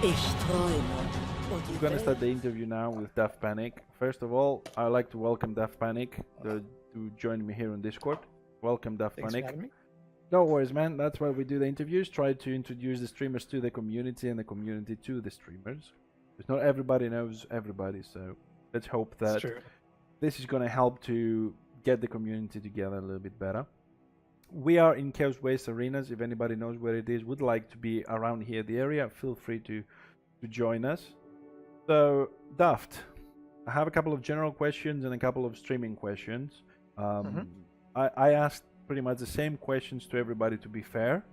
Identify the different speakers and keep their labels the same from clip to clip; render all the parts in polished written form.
Speaker 1: Ich träume. Und die
Speaker 2: We're gonna
Speaker 1: Welt
Speaker 2: start the interview now with Daft Panic. First of all, I'd like to welcome Daft Panic to join me here on Discord. Welcome, Daft
Speaker 3: Thanks for
Speaker 2: Panic.
Speaker 3: having me.
Speaker 2: No worries, man. That's why we do the interviews. Try to introduce the streamers to the community and the community to the streamers. Because not everybody knows everybody, so let's hope
Speaker 3: It's
Speaker 2: that
Speaker 3: true.
Speaker 2: this is gonna help to get the community together a little bit better. We are in Chaos Waste Arenas. If anybody knows where it is, would like to be around here, the area, feel free to join us. So, Daft, I have a couple of general questions and a couple of streaming questions. I asked pretty much the same questions to everybody, to be fair.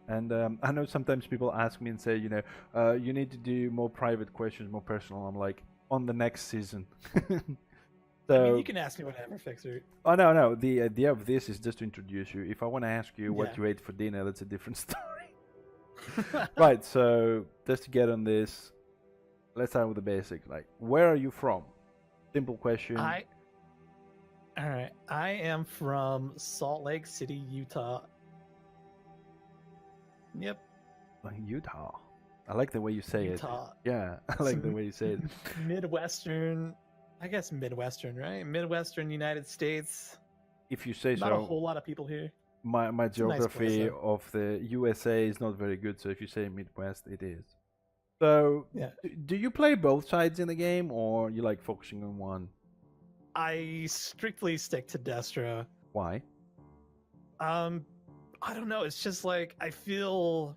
Speaker 2: And I know sometimes people ask me and say, you need to do more private questions, more personal. I'm like, on the next season.
Speaker 3: I mean, you can ask me whatever, Fixer.
Speaker 2: Oh, no. The idea of this is just to introduce you. If I want to ask you what
Speaker 3: Yeah.
Speaker 2: you ate for dinner, that's a different story. Right, so just to get on this, let's start with the basics. Like, where are you from? Simple question.
Speaker 3: All right. I am from Salt Lake City, Utah. Yep.
Speaker 2: Like Utah. I like the way you say
Speaker 3: Utah.
Speaker 2: it. Yeah, I like the way you say it.
Speaker 3: Midwestern. I guess Midwestern, right? Midwestern United States.
Speaker 2: If you say
Speaker 3: Not a
Speaker 2: so.
Speaker 3: whole lot of people here.
Speaker 2: My
Speaker 3: a nice
Speaker 2: geography
Speaker 3: place,
Speaker 2: of the USA is not very good, so if you say Midwest, it is. So,
Speaker 3: Yeah.
Speaker 2: do you play both sides in the game, or you like focusing on one?
Speaker 3: I strictly stick to Destro.
Speaker 2: Why?
Speaker 3: I don't know. It's just like I feel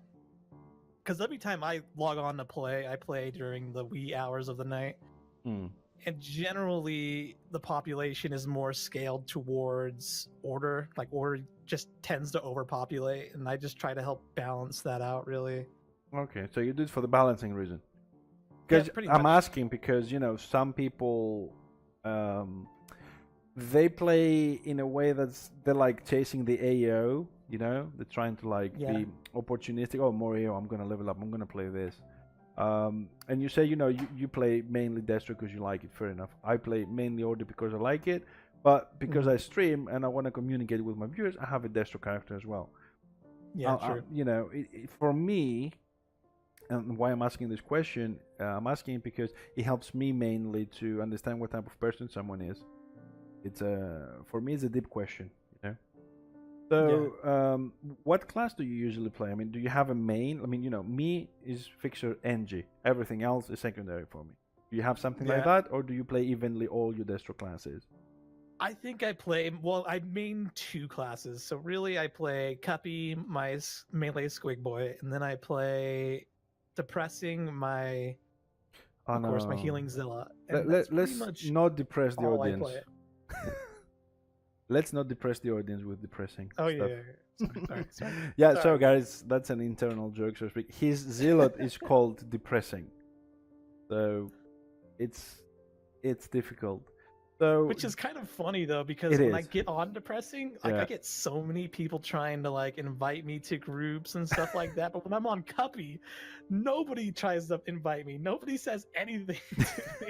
Speaker 3: because every time I log on to play, I play during the wee hours of the night.
Speaker 2: Hmm.
Speaker 3: And generally, the population is more scaled towards order. Like, order just tends to overpopulate, and I just try to help balance that out, really.
Speaker 2: Okay, so you do it for the balancing reason.
Speaker 3: Yeah,
Speaker 2: Because
Speaker 3: pretty
Speaker 2: I'm
Speaker 3: much.
Speaker 2: asking because some people they play in a way they're like chasing the AO. They're trying to
Speaker 3: Yeah.
Speaker 2: be opportunistic. Oh, more AO, I'm gonna level up. I'm gonna play this. And you say you play mainly Destro because you like it. Fair enough. I play mainly Order because I like it, but because I stream and I want to communicate with my viewers, I have a Destro character as well.
Speaker 3: Yeah, true.
Speaker 2: For me, and why I'm asking this question, I'm asking it because it helps me mainly to understand what type of person someone is. It's for me, it's a deep question. So, what class do you usually play? I mean, do you have a main? I mean, me is Fixer NG. Everything else is secondary for me. Do you have something like
Speaker 3: Yeah.
Speaker 2: that, or do you play evenly all your Destro classes?
Speaker 3: I think I play, well, I main two classes. So really, I play Cuppy, my melee Squig Boy, and then I play Depressing, of course, my Healing Zilla. And that's pretty
Speaker 2: Let's
Speaker 3: much
Speaker 2: not depress the
Speaker 3: all I
Speaker 2: audience.
Speaker 3: play.
Speaker 2: Let's not depress the audience with depressing
Speaker 3: Oh,
Speaker 2: stuff.
Speaker 3: yeah. Sorry.
Speaker 2: Yeah, so
Speaker 3: Sorry.
Speaker 2: guys, that's an internal joke, so to speak. His zealot is called depressing, so it's difficult. So
Speaker 3: Which is kind of funny though, because
Speaker 2: It
Speaker 3: when I
Speaker 2: is.
Speaker 3: get on Depressing, like
Speaker 2: Yeah.
Speaker 3: I get so many people trying to like invite me to groups and stuff like that. But when I'm on Cuppy, nobody tries to invite me. Nobody says anything to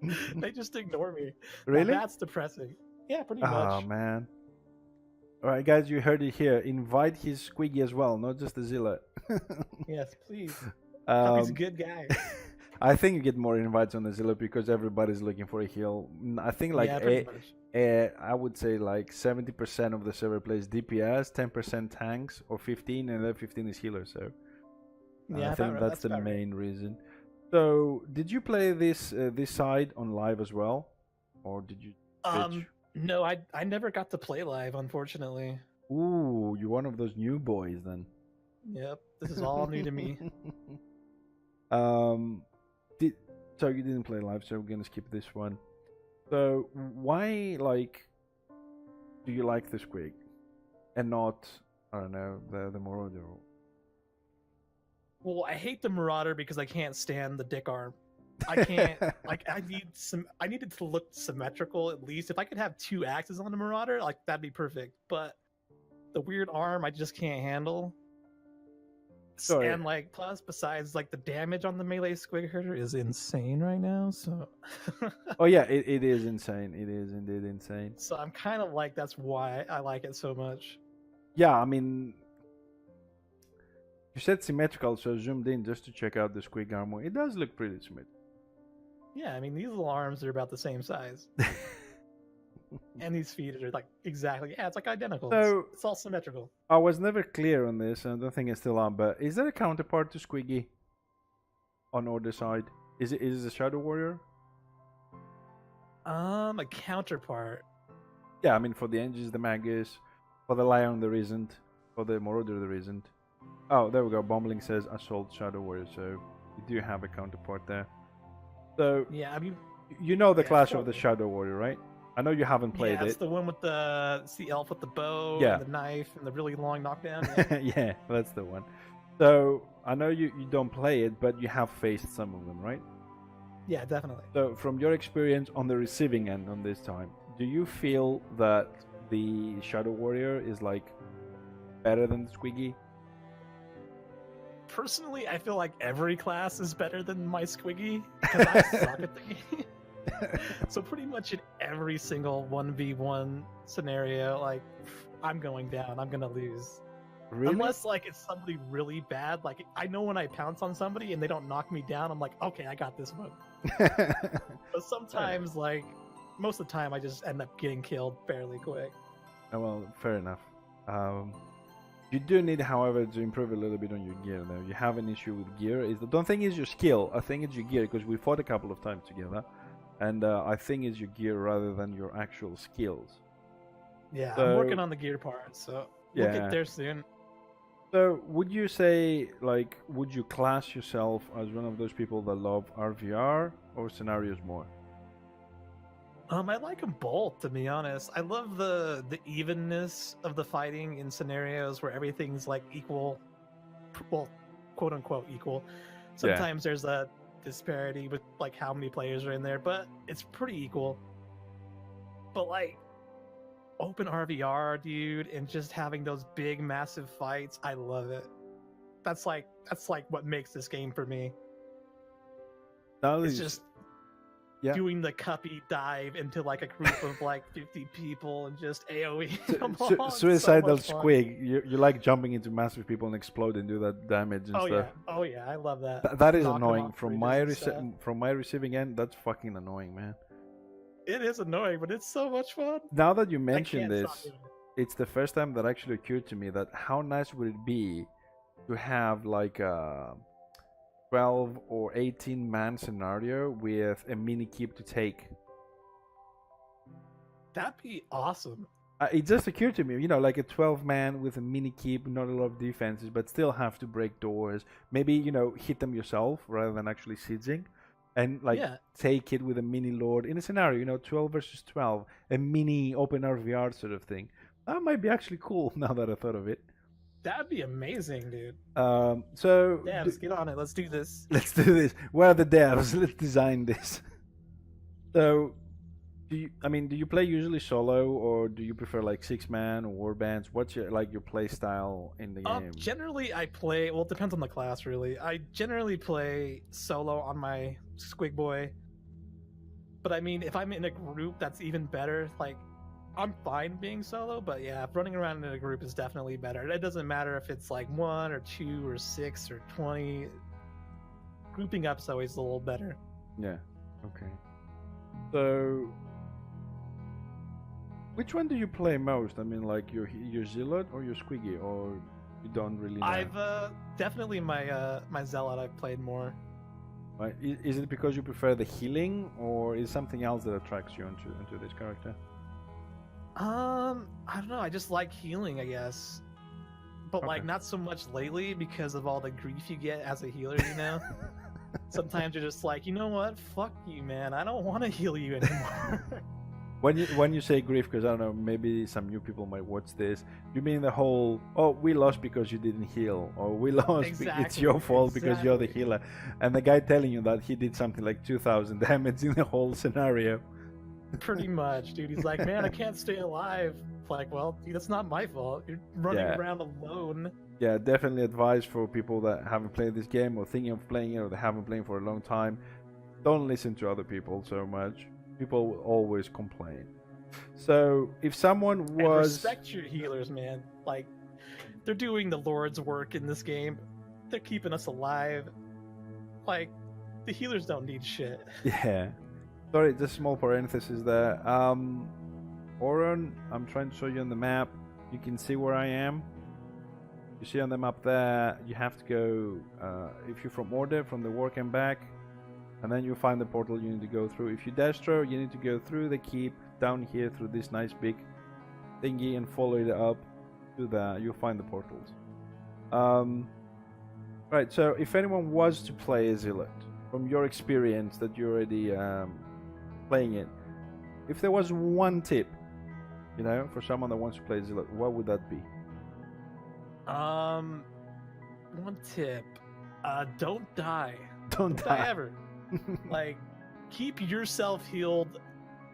Speaker 3: me. They just ignore me. Now,
Speaker 2: really,
Speaker 3: that's depressing. Yeah, pretty
Speaker 2: oh
Speaker 3: much.
Speaker 2: man. All right, guys, you heard it here. Invite his Squiggy as well, not just the zealot.
Speaker 3: Yes, please. Cuppy's a
Speaker 2: um,
Speaker 3: good guy.
Speaker 2: I think you get more invites on the zealot because everybody's looking for a heal. I think
Speaker 3: Yeah, pretty much.
Speaker 2: I would say like 70% of the server plays DPS, 10% tanks, or 15, and then 15 is healer. So
Speaker 3: Yeah,
Speaker 2: I think that's the
Speaker 3: about right.
Speaker 2: main reason. So did you play this side on live as well, or did you? Switch?
Speaker 3: No, I never got to play live, unfortunately.
Speaker 2: Ooh, you're one of those new boys then.
Speaker 3: Yep, this is all new to me.
Speaker 2: So you didn't play live, so we're gonna skip this one. So why do you like the Squig and not, I don't know, the Marauder?
Speaker 3: Well, I hate the Marauder because I can't stand the dick arm. I can't like I need it to look symmetrical at least. If I could have two axes on the Marauder, like that'd be perfect. But the weird arm I just can't handle.
Speaker 2: Sorry.
Speaker 3: And like plus besides like the damage on the melee Squig Herder is insane right now, so
Speaker 2: Oh yeah, it is insane. It is indeed insane.
Speaker 3: so I'm kind of like that's why I like it so much.
Speaker 2: Yeah, I mean, You said symmetrical, so I zoomed in just to check out the squig armor. It does look pretty symmetrical.
Speaker 3: Yeah, I mean these little arms are about the same size, and these feet are like exactly. Yeah, it's like identical.
Speaker 2: So-
Speaker 3: it's all symmetrical.
Speaker 2: I was never clear on this, and I don't think I still am, but is there a counterpart to Squiggy on other side? Is it a Shadow Warrior?
Speaker 3: A counterpart.
Speaker 2: Yeah, I mean for the Engines, the Magus, for the Lion there isn't, for the Marauder there isn't. Oh, there we go. Bumbling says Assault Shadow Warrior, so you do have a counterpart there. So
Speaker 3: Yeah, I mean,
Speaker 2: you know the
Speaker 3: Yeah,
Speaker 2: Clash
Speaker 3: so-
Speaker 2: of the Shadow Warrior, right? I know you haven't played
Speaker 3: yeah, it's
Speaker 2: it.
Speaker 3: the one with the elf with the bow,
Speaker 2: Yeah.
Speaker 3: and the knife, and the really long knockdown. Yeah.
Speaker 2: Yeah, that's the one. So I know you don't play it, but you have faced some of them, right?
Speaker 3: Yeah, definitely.
Speaker 2: So from your experience on the receiving end on this time, do you feel that the Shadow Warrior is like better than the Squiggy?
Speaker 3: Personally, I feel like every class is better than my Squiggy because I suck at the game. So pretty much in every single 1v1 scenario, like I'm going down, I'm gonna lose.
Speaker 2: Really?
Speaker 3: Unless like it's somebody really bad, like I know when I pounce on somebody and they don't knock me down, I'm like, okay, I got this one. But sometimes, like most of the time, I just end up getting killed fairly quick.
Speaker 2: Oh, well, fair enough. You do need, however, to improve a little bit on your gear. Though you have an issue with gear. I don't think it's your skill. I think it's your gear because we fought a couple of times together, and I think it's your gear rather than your actual skills.
Speaker 3: Yeah,
Speaker 2: So-
Speaker 3: I'm working on the gear part, so we'll
Speaker 2: Yeah.
Speaker 3: get there soon.
Speaker 2: So, would you say, like, would you class yourself as one of those people that love RVR or scenarios more?
Speaker 3: I like them both, to be honest. I love the evenness of the fighting in scenarios where everything's like equal, well, quote unquote equal. Sometimes there's a disparity with like how many players are in there, but it's pretty equal. But like open RVR, dude, and just having those big, massive fights, I love it. That's like what makes this game for me.
Speaker 2: That
Speaker 3: It's
Speaker 2: is-
Speaker 3: just
Speaker 2: Yeah.
Speaker 3: doing the cuppy dive into like a group of like 50 people and just AoE. them all. It's so
Speaker 2: suicidal
Speaker 3: much fun.
Speaker 2: squig. You like jumping into massive people and explode and do that damage and
Speaker 3: Oh
Speaker 2: stuff.
Speaker 3: yeah, oh yeah, I love that.
Speaker 2: That is
Speaker 3: Knock 'em
Speaker 2: annoying
Speaker 3: off
Speaker 2: from
Speaker 3: bridges
Speaker 2: my
Speaker 3: and stuff.
Speaker 2: from my receiving end. That's fucking annoying, man.
Speaker 3: It is annoying, but it's so much fun.
Speaker 2: Now that you
Speaker 3: I
Speaker 2: mention
Speaker 3: can't stop
Speaker 2: this,
Speaker 3: doing it.
Speaker 2: it's the first time that actually occurred to me that how nice would it be to have like a 12 or 18 man scenario with a mini keep to take.
Speaker 3: That'd be awesome.
Speaker 2: It just occurred to me, you know, like a 12 man with a mini keep, not a lot of defenses, but still have to break doors. Maybe, you know, hit them yourself rather than actually sieging. And like
Speaker 3: Yeah.
Speaker 2: take it with a mini lord in a scenario, you know, 12 versus 12, a mini open RVR sort of thing. That might be actually cool now that I thought of it.
Speaker 3: That'd be amazing, dude.
Speaker 2: So
Speaker 3: Yeah, let's get on it. Let's do this.
Speaker 2: let's do this. Where are the devs? Let's design this. So, do you play usually solo or do you prefer like 6-man or war bands? What's your play style in the game?
Speaker 3: Generally, I play. Well, it depends on the class, really. I generally play solo on my Squig Boy. But I mean, if I'm in a group, that's even better. Like, I'm fine being solo, but yeah, running around in a group is definitely better. It doesn't matter if it's like 1 or 2 or 6 or 20. Grouping up's always a little better.
Speaker 2: Yeah. Okay. So, which one do you play most? I mean, like your Zealot or your Squiggy, or you don't really know?
Speaker 3: I've definitely my Zealot I've played more.
Speaker 2: Right? Is it because you prefer the healing, or is something else that attracts you into this character?
Speaker 3: I don't know. I just like healing, I guess. But like
Speaker 2: Okay.
Speaker 3: not so much lately because of all the grief you get as a healer, you know? Sometimes you're just like, you know what? Fuck you, man. I don't want to heal you anymore.
Speaker 2: When you say grief, because I don't know, maybe some new people might watch this. You mean the whole, oh, we lost because you didn't heal, or we lost it's
Speaker 3: Exactly,
Speaker 2: your fault because you're the
Speaker 3: exactly.
Speaker 2: healer, and the guy telling you that he did something like 2,000 damage in the whole scenario.
Speaker 3: Pretty much, dude. He's like, man, I can't stay alive. It's like, well, dude, that's not my fault. You're running
Speaker 2: Yeah.
Speaker 3: around alone.
Speaker 2: Yeah, definitely advice for people that haven't played this game or thinking of playing it or they haven't played for a long time. Don't listen to other people so much. People will always complain. So if someone
Speaker 3: And
Speaker 2: was
Speaker 3: respect your healers, man. Like, they're doing the Lord's work in this game. they're keeping us alive. Like, the healers don't need shit.
Speaker 2: Yeah. Sorry, just small parenthesis there. Oron, I'm trying to show you on the map. You can see where I am. You see on the map there, you have to go, if you're from Order, from the work and back, and then you find the portal you need to go through. If you're Destro, you need to go through the keep, down here through this nice big thingy and follow it up to the, you'll find the portals. Right, so if anyone was to play a Zealot, from your experience that you're already playing it, if there was one tip, you know, for someone that wants to play Zealot, what would that be?
Speaker 3: One tip. Don't die.
Speaker 2: Don't die
Speaker 3: ever. Like, keep yourself healed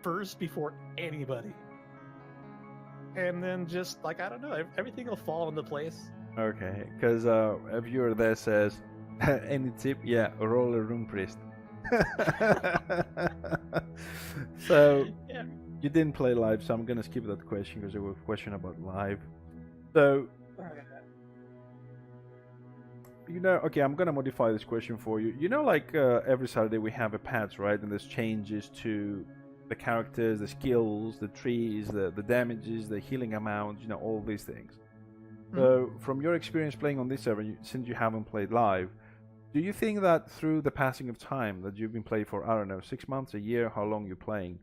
Speaker 3: first before anybody. And then just, like, I don't know, everything will fall into place.
Speaker 2: Okay, because a viewer there says, any tip? Yeah, roll a room priest. So,
Speaker 3: Yeah.
Speaker 2: you didn't play live, so I'm going to skip that question because there was a question about live. So, you know, okay, I'm going to modify this question for you. You know, like every Saturday we have a patch, right? And there's changes to the characters, the skills, the trees, the damages, the healing amounts, you know, all these things. So, from your experience playing on this server, since you haven't played live, do you think that through the passing of time that you've been playing for, I don't know, 6 months, a year, how long you're playing,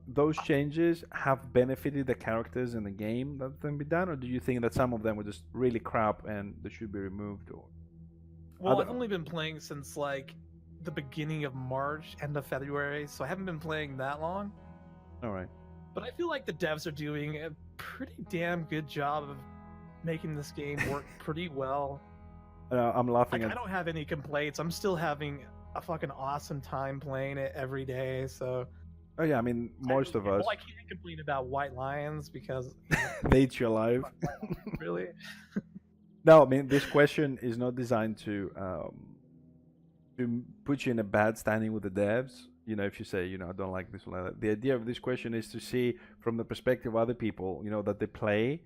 Speaker 2: those changes have benefited the characters in the game that can be done, or do you think that some of them were just really crap and they should be removed? Or
Speaker 3: Well, I've only been playing since like the beginning of March, end of February, so I haven't been playing that long.
Speaker 2: All right.
Speaker 3: But I feel like the devs are doing a pretty damn good job of making this game work pretty well.
Speaker 2: I'm laughing
Speaker 3: Like,
Speaker 2: at.
Speaker 3: I don't have any complaints. I'm still having a fucking awesome time playing it every day. So
Speaker 2: Oh yeah, I mean most of us.
Speaker 3: Well, I can't complain about White Lions because
Speaker 2: They eat you alive.
Speaker 3: really.
Speaker 2: No, I mean this question is not designed to put you in a bad standing with the devs. You know, if you say, you know, I don't like this or like that. The idea of this question is to see from the perspective of other people, you know, that they play,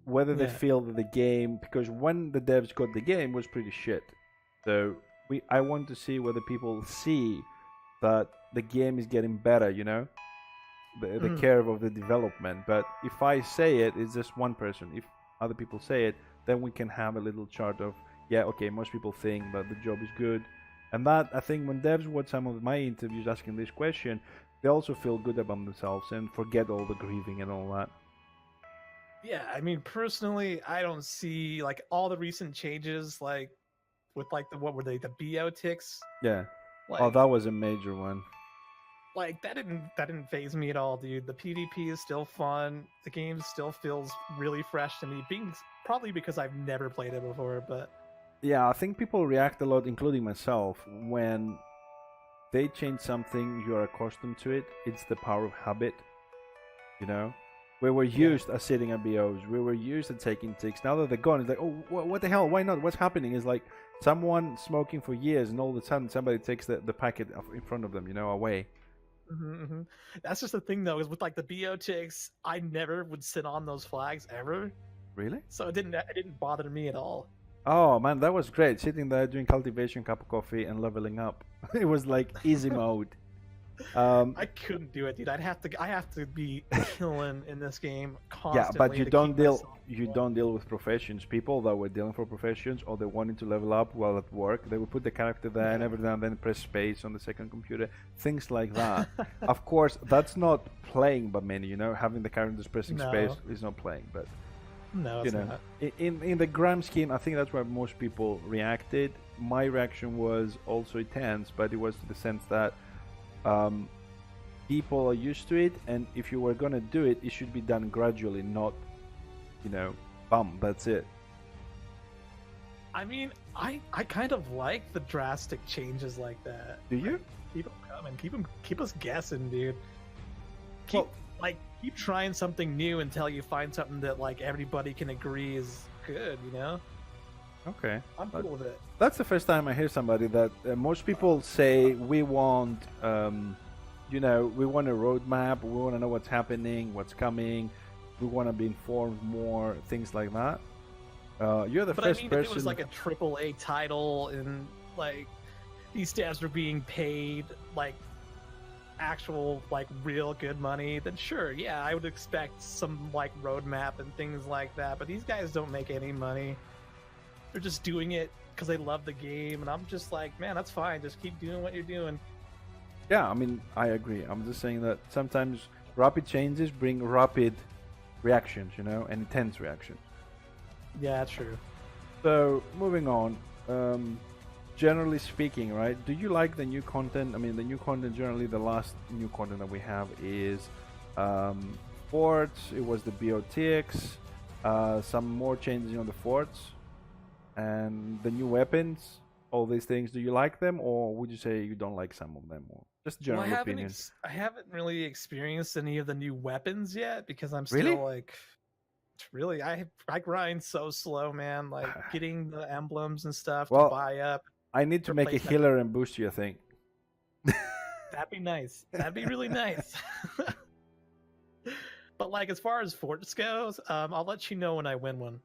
Speaker 2: whether they feel that the game, because when the devs got the game was pretty shit. So I want to see whether people see that the game is getting better, you know, the curve of the development. But if I say it, it's just one person. If other people say it, then we can have a little chart of, yeah, okay, most people think that the job is good. And that, I think, when devs watch some of my interviews asking this question, they also feel good about themselves and forget all the grieving and all that.
Speaker 3: Yeah, I mean, personally, I don't see like all the recent changes, like with like what were they, the BO ticks?
Speaker 2: Yeah.
Speaker 3: Like,
Speaker 2: Oh, that was a major one.
Speaker 3: Like that didn't phase me at all, dude. The PvP is still fun. The game still feels really fresh to me. Probably because I've never played it before, but
Speaker 2: yeah, I think people react a lot, including myself, when they change something you're accustomed to it. It's the power of habit, you know. We were used at sitting at BOs. We were used to taking ticks. Now that they're gone, it's like, oh, what the hell? Why not? What's happening? Is like someone smoking for years, and all of a sudden somebody takes the packet in front of them, you know, away.
Speaker 3: That's just the thing, though, is with like the BO ticks, I never would sit on those flags ever.
Speaker 2: Really?
Speaker 3: So it didn't bother me at all.
Speaker 2: Oh man, that was great. Sitting there doing cultivation, cup of coffee, and leveling up. It was like easy mode.
Speaker 3: I couldn't do it, dude. I have to be killing in this game constantly.
Speaker 2: Yeah, but you don't deal with professions. People that were dealing for professions, or they wanted to level up while at work, they would put the character there and every now and then press space on the second computer, things like that. Of course, that's not playing by many, you know, having the characters pressing space is not playing, but
Speaker 3: no, it's not.
Speaker 2: In the grand scheme, I think that's where most people reacted. My reaction was also intense, but it was to the sense that people are used to it, and if you were gonna do it, it should be done gradually, not, you know, bam, that's it.
Speaker 3: I mean, I kind of like the drastic changes like that.
Speaker 2: Do you?
Speaker 3: Keep them coming. Keep us guessing, dude. Keep trying something new until you find something that like everybody can agree is good, you know?
Speaker 2: Okay.
Speaker 3: I'm cool with it.
Speaker 2: That's the first time I hear somebody that most people say we want, you know, we want a roadmap, we want to know what's happening, what's coming, we want to be informed more, things like that. You're the
Speaker 3: But
Speaker 2: first
Speaker 3: I mean,
Speaker 2: person.
Speaker 3: if it was like a AAA title and like these stabs were being paid like actual like real good money, then sure, yeah, I would expect some like roadmap and things like that. But these guys don't make any money. They're just doing it because they love the game, and I'm just like, man, that's fine. Just keep doing what you're doing.
Speaker 2: Yeah, I mean, I agree. I'm just saying that sometimes rapid changes bring rapid reactions, you know, and intense reactions.
Speaker 3: Yeah, true.
Speaker 2: So moving on, generally speaking, right? Do you like the new content? I mean, the new content generally, the last new content that we have is forts. It was the BOTX, some more changes on the forts, and the new weapons. All these things. Do you like them, or would you say you don't like some of them? Or just general opinion.
Speaker 3: I haven't really experienced any of the new weapons yet because I'm
Speaker 2: Really?
Speaker 3: still like, really, I grind so slow, man. Like getting the emblems and stuff to
Speaker 2: Well,
Speaker 3: buy up.
Speaker 2: I need to make a
Speaker 3: replace my-
Speaker 2: healer and boost you, I think.
Speaker 3: That'd be nice. That'd be really nice. But like as far as forts goes, I'll let you know when I win one.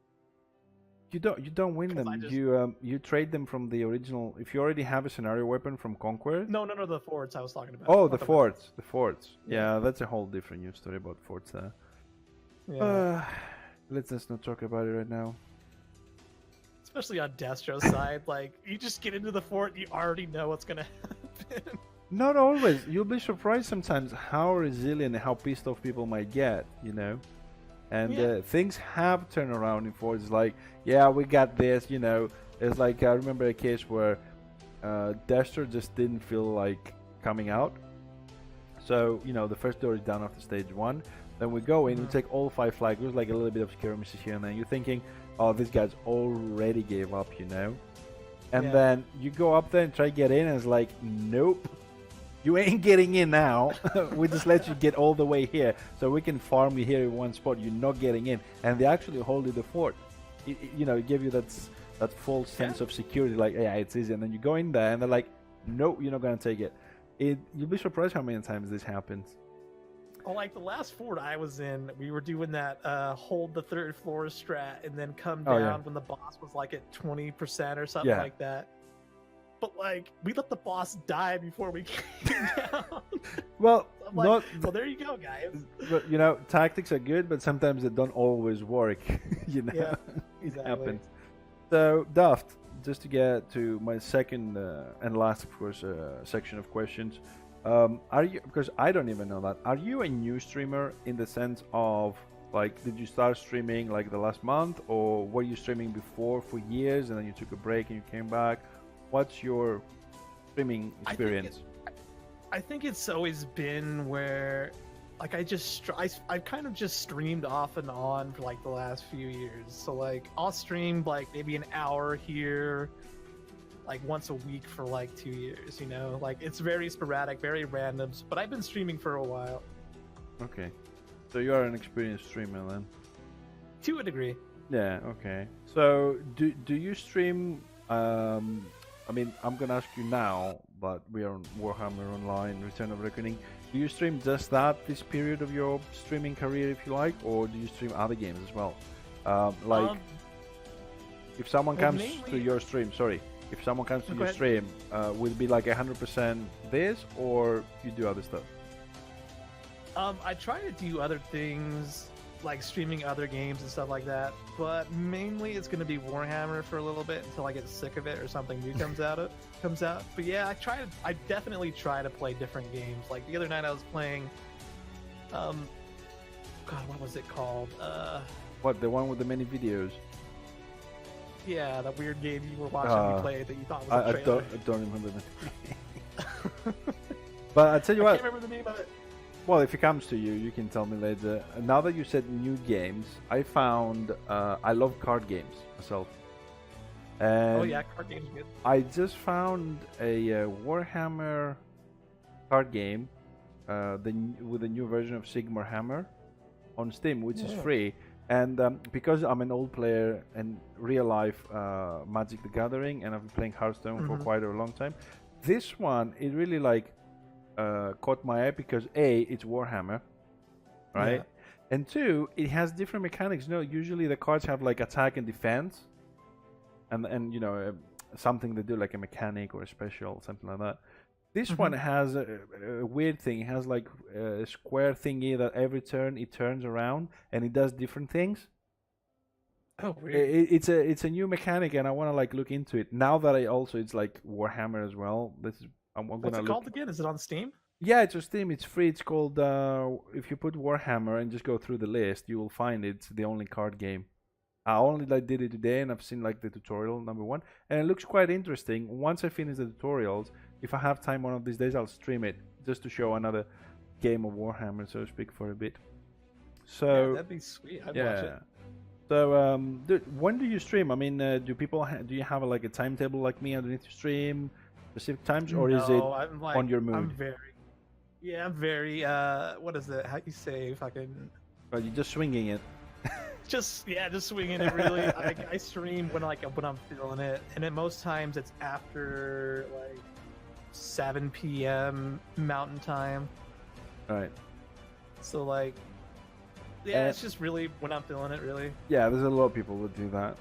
Speaker 2: You don't win
Speaker 3: 'Cause
Speaker 2: them.
Speaker 3: I just-
Speaker 2: You trade them from the original. If you already have a scenario weapon from Conquer.
Speaker 3: No, the forts I was talking about.
Speaker 2: Oh,
Speaker 3: not
Speaker 2: the
Speaker 3: weapons.
Speaker 2: forts. The forts.
Speaker 3: Yeah.
Speaker 2: Yeah, that's a whole different news story about forts there.
Speaker 3: Yeah.
Speaker 2: Let's just not talk about it right now.
Speaker 3: Especially on Destro's side, like you just get into the fort, you already know what's gonna happen.
Speaker 2: Not always. You'll be surprised sometimes how resilient and how pissed off people might get, you know? And
Speaker 3: Yeah.
Speaker 2: things have turned around in forts. It's like, yeah, we got this, you know. It's like, I remember a case where Destro just didn't feel like coming out. So, you know, the first door is down after stage 1. Then we go in, we take all 5 flags. There's like a little bit of skirmishes here and then. You're thinking, oh, this guy's already gave up, you know? And
Speaker 3: Yeah.
Speaker 2: then you go up there and try to get in, and it's like, nope. You ain't getting in now. We just let you get all the way here, so we can farm you here in one spot. You're not getting in, and they actually hold you the fort. You know, give you that false sense of security, like, yeah, it's easy. And then you go in there, and they're like, nope, you're not gonna take it. You'll be surprised how many times this happens.
Speaker 3: Oh, like the last fort I was in, we were doing that hold the 3rd floor strat and then come down
Speaker 2: Oh, yeah.
Speaker 3: when the boss was like at 20% or something
Speaker 2: Yeah.
Speaker 3: like that. But like we let the boss die before we came down.
Speaker 2: Well,
Speaker 3: I'm like,
Speaker 2: not.
Speaker 3: well, there you go, guys.
Speaker 2: But, you know, tactics are good, but sometimes they don't always work. You know,
Speaker 3: Yeah,
Speaker 2: it
Speaker 3: exactly.
Speaker 2: happens. So, Daft, just to get to my second and last, of course, section of questions. Are you, because I don't even know that, are you a new streamer in the sense of, like, did you start streaming like the last month, or were you streaming before for years and then you took a break and you came back? What's your streaming experience?
Speaker 3: I think it's always been where, like, I've kind of just streamed off and on for like the last few years. So like, I'll stream like maybe an hour here, like once a week for like 2 years. You know, like it's very sporadic, very random. But I've been streaming for a while.
Speaker 2: Okay, so you are an experienced streamer then.
Speaker 3: To a degree.
Speaker 2: Yeah, okay. So, do you stream? I mean, I'm gonna ask you now, but we are on Warhammer Online, Return of Reckoning. Do you stream just that this period of your streaming career, if you like, or do you stream other games as well? If someone
Speaker 3: well,
Speaker 2: comes to your stream, if someone comes to
Speaker 3: Go
Speaker 2: your
Speaker 3: ahead.
Speaker 2: stream, will it be like 100% this, or you do other stuff?
Speaker 3: I try to do other things, like streaming other games and stuff like that, but mainly it's going to be Warhammer for a little bit until I get sick of it or something new comes out. But yeah, I definitely try to play different games. Like the other night I was playing, God, what was it called?
Speaker 2: What, the one with the many videos?
Speaker 3: Yeah, that weird game you were watching me play that you thought was a
Speaker 2: I
Speaker 3: trailer.
Speaker 2: don't remember the But I tell you
Speaker 3: I
Speaker 2: what.
Speaker 3: can't remember the name of it.
Speaker 2: Well, if it comes to you, you can tell me later. Now that you said new games, I found I love card games myself. And
Speaker 3: Oh yeah, card games are good.
Speaker 2: I just found a Warhammer card game with a new version of Sigmar Hammer on Steam, which is
Speaker 3: Yeah.
Speaker 2: free. And because I'm an old player and real life Magic the Gathering, and I've been playing Hearthstone for
Speaker 3: Mhm.
Speaker 2: quite a long time, this one it really like caught my eye because A, it's Warhammer, right? And two, it has different mechanics. No, usually the cards have like attack and defense, and something they do like a mechanic or a special, something like that. This one has a weird thing. It has like a square thingy that every turn it turns around and it does different things.
Speaker 3: Oh, weird.
Speaker 2: It's a new mechanic, and I want to like look into it now that it's like Warhammer as well.
Speaker 3: What's it called again? Is it on Steam?
Speaker 2: Yeah, it's on Steam. It's free. It's called if you put Warhammer and just go through the list, you will find it's the only card game. I only like did it today, and I've seen like the tutorial number one, and it looks quite interesting. Once I finish the tutorials, if I have time one of these days, I'll stream it just to show another game of Warhammer, so to speak, for a bit. So
Speaker 3: yeah, that'd be sweet. I'd watch it.
Speaker 2: So dude, when do you stream? I mean, do you have like a timetable like me underneath your stream, specific times, or is it on your mood?
Speaker 3: I'm very. What is it? How do you say fucking?
Speaker 2: Are you just swinging it?
Speaker 3: Just swinging it. Really, I stream when I'm feeling it, and then most times it's after like 7 p.m. Mountain Time.
Speaker 2: All right.
Speaker 3: So like, yeah, it's just really when I'm feeling it. Really.
Speaker 2: Yeah, there's a lot of people who do that.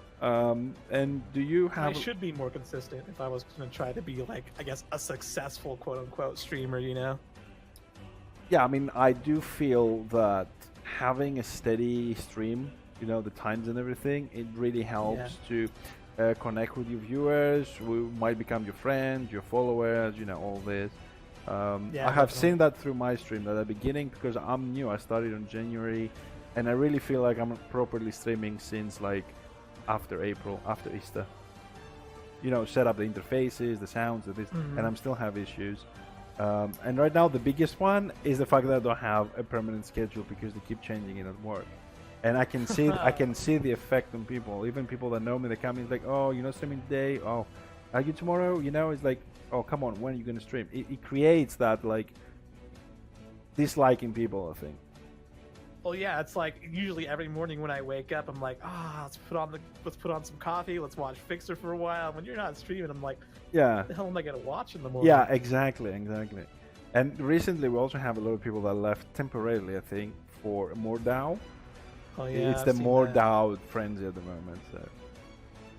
Speaker 2: And do you have?
Speaker 3: I should be more consistent if I was going to try to be like, I guess, a successful quote unquote streamer. You know.
Speaker 2: Yeah, I mean, I do feel that having a steady stream, the times and everything, it really helps to connect with your viewers, who might become your friends, your followers, all this. I have seen that through my stream at the beginning, because I'm new. I started in January, and I really feel like I'm properly streaming since like after April, after Easter. Set up the interfaces, the sounds, and I'm still have issues. And right now the biggest one is the fact that I don't have a permanent schedule because they keep changing it at work. And I can see the effect on people. Even people that know me, they come in, it's like, oh, you're not streaming today. Oh, are you tomorrow? It's like, oh, come on, when are you gonna stream? It creates that like disliking people, I think.
Speaker 3: Well, yeah, it's like usually every morning when I wake up, I'm like, let's put on some coffee, let's watch Fixer for a while. When you're not streaming, I'm like,
Speaker 2: yeah,
Speaker 3: what the hell am I gonna watch in the morning?
Speaker 2: Yeah, exactly. And recently we also have a lot of people that left temporarily, I think, for more DAO.
Speaker 3: Oh yeah,
Speaker 2: it's the more DAO frenzy at the moment. So,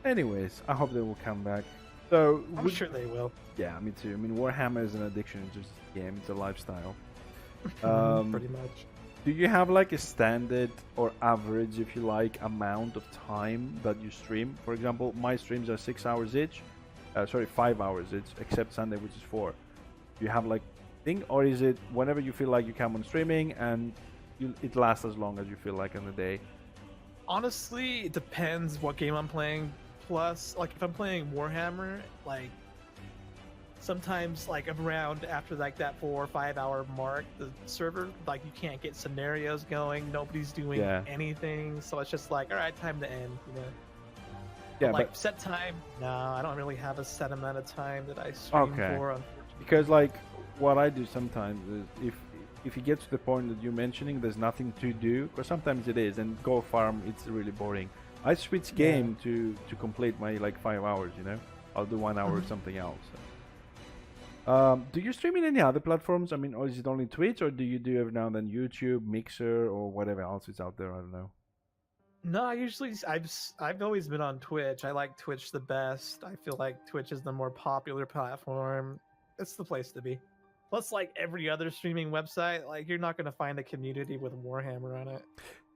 Speaker 2: anyways, I hope they will come back. So
Speaker 3: I'm sure they will.
Speaker 2: Yeah, me too. I mean, Warhammer is an addiction, it's just a game, it's a lifestyle.
Speaker 3: Pretty much.
Speaker 2: Do you have like a standard or average, if you like, amount of time that you stream? For example, my streams are 6 hours each. 5 hours each, except Sunday, which is 4. Do you have like thing, or is it whenever you feel like you come on streaming and it lasts as long as you feel like in the day?
Speaker 3: Honestly, it depends what game I'm playing. Plus, like if I'm playing Warhammer, like sometimes like around after like that 4 or 5 hour mark, the server, like you can't get scenarios going, nobody's doing anything, so it's just like, all right, time to end,
Speaker 2: Yeah,
Speaker 3: like set time, no, I don't really have a set amount of time that I stream for, unfortunately.
Speaker 2: Because like what I do sometimes is if you get to the point that you're mentioning there's nothing to do, because sometimes it is, and go farm, it's really boring. I switch game to complete my like 5 hours, I'll do 1 hour or something else. Do you stream in any other platforms? I mean, or is it only Twitch, or do you do every now and then YouTube, Mixer, or whatever else is out there? I don't know.
Speaker 3: No, I've always been on Twitch. I like Twitch the best. I feel like Twitch is the more popular platform. It's the place to be. Plus, like every other streaming website, like you're not going to find a community with Warhammer on it.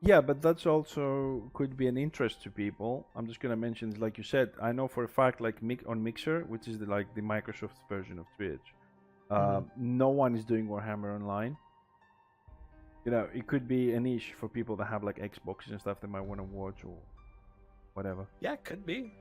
Speaker 2: Yeah, but that's also could be an interest to people. I'm just gonna mention, like you said, I know for a fact, like on Mixer, which is the Microsoft version of Twitch, no one is doing Warhammer online. It could be a niche for people that have like Xboxes and stuff they might want to watch or whatever.
Speaker 3: Yeah, it could be.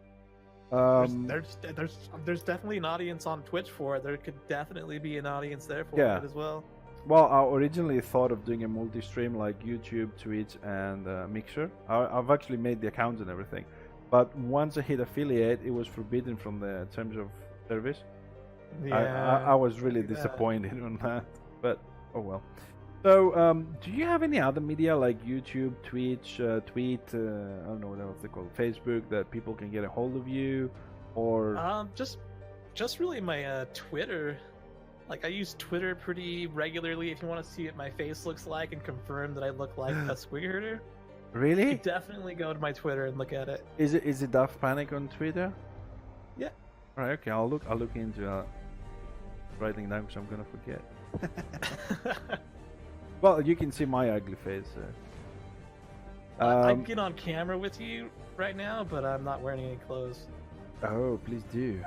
Speaker 3: There's definitely an audience on Twitch for it. There could definitely be an audience there for it as well.
Speaker 2: Well, I originally thought of doing a multi-stream like YouTube, Twitch, and Mixer. I've actually made the accounts and everything, but once I hit affiliate, it was forbidden from the terms of service. Yeah, I was really disappointed on that, but oh well. So, do you have any other media like YouTube, Twitch, Tweet, I don't know what else they call it, Facebook, that people can get a hold of you, or
Speaker 3: just really my Twitter. Like I use Twitter pretty regularly if you want to see what my face looks like and confirm that I look like a squig herder. You
Speaker 2: Really?
Speaker 3: definitely go to my Twitter and look at it.
Speaker 2: Is it Daft Panic on Twitter?
Speaker 3: Yeah.
Speaker 2: All right. Okay. I'll look into writing down because I'm gonna forget. Well, you can see my ugly face. So.
Speaker 3: I'd get on camera with you right now, but I'm not wearing any clothes.
Speaker 2: Oh, please do.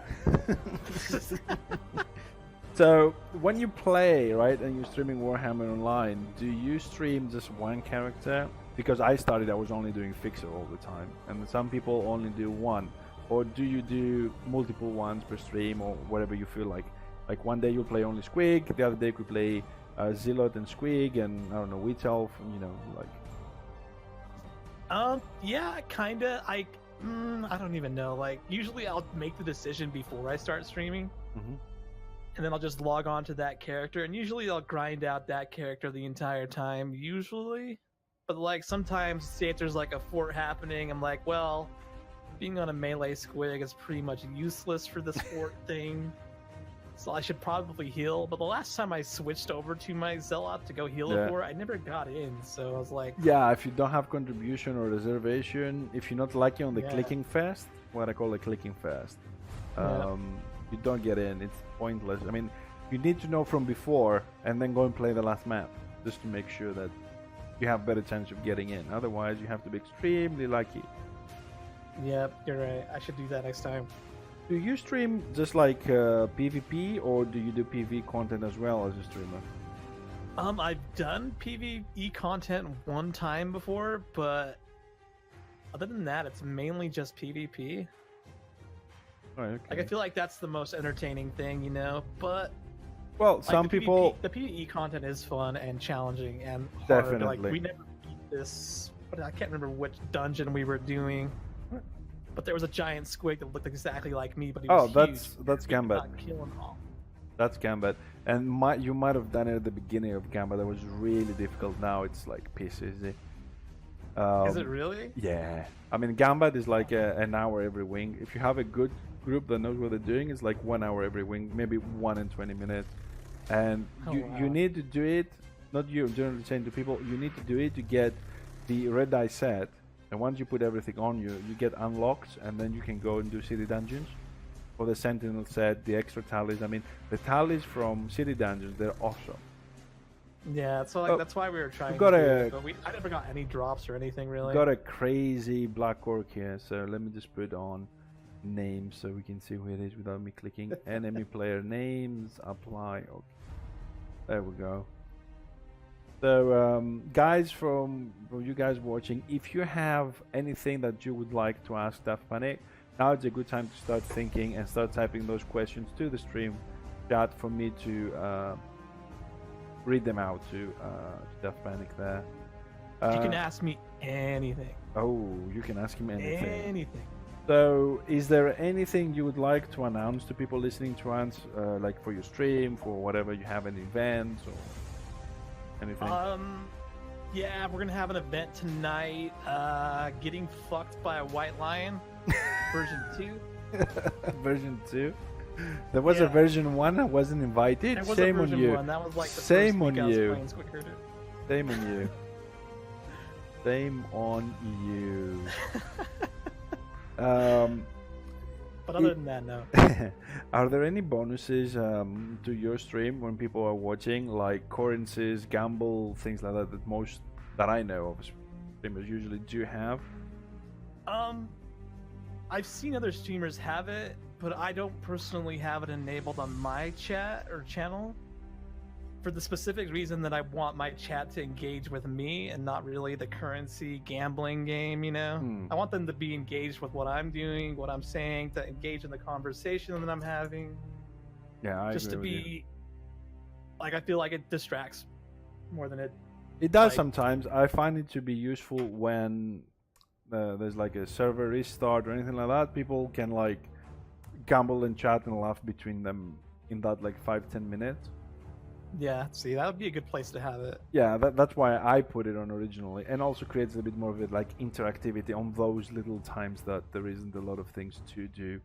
Speaker 2: So, when you play, right, and you're streaming Warhammer Online, do you stream just one character? Because I was only doing Fixer all the time, and some people only do one. Or do you do multiple ones per stream, or whatever you feel like? Like one day you'll play only Squig, the other day you could play Zealot and Squig, and I don't know, Witch Elf, you know, like.
Speaker 3: Yeah, kinda. I don't even know. Like, usually I'll make the decision before I start streaming.
Speaker 2: Mhm.
Speaker 3: And then I'll just log on to that character, and usually I'll grind out that character the entire time, usually. But like sometimes, say if there's like a fort happening, I'm like, well, being on a melee squig is pretty much useless for this fort thing. So I should probably heal. But the last time I switched over to my Zealot to go heal a fort, I never got in. So I was like,
Speaker 2: yeah, if you don't have contribution or reservation, if you're not lucky on the clicking fest, what I call a clicking fest, you don't get in. It's pointless. I mean, you need to know from before and then go and play the last map just to make sure that you have better chance of getting in. Otherwise, you have to be extremely lucky.
Speaker 3: Yep, you're right. I should do that next time.
Speaker 2: Do you stream just like PvP, or do you do PvE content as well as a streamer?
Speaker 3: I've done PvE content one time before, but other than that, it's mainly just PvP.
Speaker 2: Right, okay.
Speaker 3: Like I feel like that's the most entertaining thing, you know. But
Speaker 2: well,
Speaker 3: like,
Speaker 2: some people
Speaker 3: the PvE content is fun and challenging and hard.
Speaker 2: Definitely.
Speaker 3: Like we never beat this, but I can't remember which dungeon we were doing. But there was a giant squig that looked exactly like me, but he was huge.
Speaker 2: That's Gambit.
Speaker 3: Kill him all.
Speaker 2: That's Gambit, and you might have done it at the beginning of Gambit. That was really difficult. Now it's like piss easy.
Speaker 3: Is it really?
Speaker 2: Yeah. I mean, Gambit is like an hour every wing. If you have a good group that knows what they're doing, it's like 1 hour every wing, maybe 1 in 20 minutes. And you need to do it. Not you. I'm generally saying to people, you need to do it to get the red die set. And once you put everything on you get unlocked, and then you can go and do city dungeons. For the Sentinel set, the extra tallies. I mean, the tallies from city dungeons, they're awesome.
Speaker 3: Yeah, so like that's why we were trying to do it, but I never got any drops or anything really.
Speaker 2: Got a crazy black orc here, so let me just put on names so we can see who it is without me clicking. Enemy player names, apply. Okay. There we go. So guys, from you guys watching, if you have anything that you would like to ask Daft Panic, now it's a good time to start thinking and start typing those questions to the stream chat for me to read them out to Daft Panic there.
Speaker 3: You can ask me anything.
Speaker 2: Oh, you can ask him anything.
Speaker 3: Anything.
Speaker 2: So, is there anything you would like to announce to people listening to us, like for your stream, for whatever you have, any events or anything?
Speaker 3: Yeah, we're gonna have an event tonight. Getting fucked by a white lion, version 2.
Speaker 2: Version 2. There was a version 1. I wasn't invited. Shame on you.
Speaker 3: That was like the
Speaker 2: Shame
Speaker 3: first
Speaker 2: on
Speaker 3: week
Speaker 2: you.
Speaker 3: I was playing Squid Herder.
Speaker 2: Shame on you. Shame on you.
Speaker 3: But other than that, no.
Speaker 2: Are there any bonuses to your stream when people are watching, like currencies, gamble, things like that, that I know of streamers usually do have?
Speaker 3: I've seen other streamers have it, but I don't personally have it enabled on my chat or channel for the specific reason that I want my chat to engage with me and not really the currency gambling game, you know? I want them to be engaged with what I'm doing, what I'm saying, to engage in the conversation that I'm having.
Speaker 2: Yeah, I
Speaker 3: just to
Speaker 2: agree with
Speaker 3: be
Speaker 2: you.
Speaker 3: like, I feel like it distracts more than
Speaker 2: it does
Speaker 3: like,
Speaker 2: sometimes. I find it to be useful when there's like a server restart or anything like that. People can like gamble and chat and laugh between them in that like 5-10 minutes.
Speaker 3: Yeah, see, that would be a good place to have it.
Speaker 2: Yeah, that's why I put it on originally, and also creates a bit more of it like interactivity on those little times that there isn't a lot of things to do.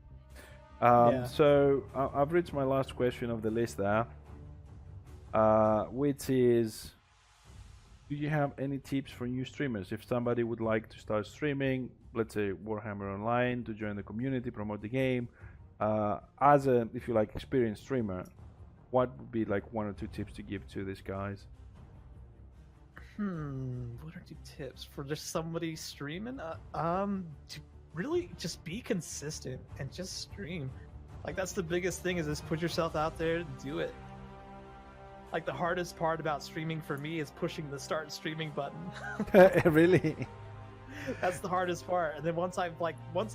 Speaker 2: So I've reached my last question of the list there. which is, do you have any tips for new streamers? If somebody would like to start streaming, let's say Warhammer Online, to join the community, promote the game, as a, if you like, experienced streamer, what would be like 1 or 2 tips to give to these guys?
Speaker 3: What are 2 tips for just somebody streaming? To really just be consistent and just stream. Like, that's the biggest thing, is just put yourself out there and do it. Like, the hardest part about streaming for me is pushing the start streaming button.
Speaker 2: Really?
Speaker 3: That's the hardest part. And then once I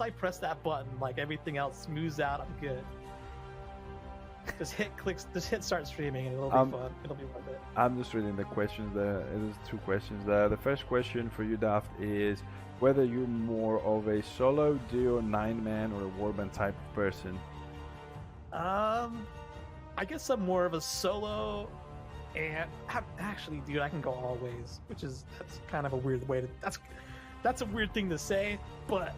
Speaker 3: press that button, like, everything else smooths out, I'm good. Just hit start streaming, and it'll be fun. It'll be worth it.
Speaker 2: I'm just reading the questions there. There's 2 questions there. The first question for you, Daft, is whether you're more of a solo, duo, 9-man, or a warband type of person.
Speaker 3: I guess I'm more of a solo, and actually, dude, I can go all ways, that's kind of a weird way to. That's a weird thing to say, but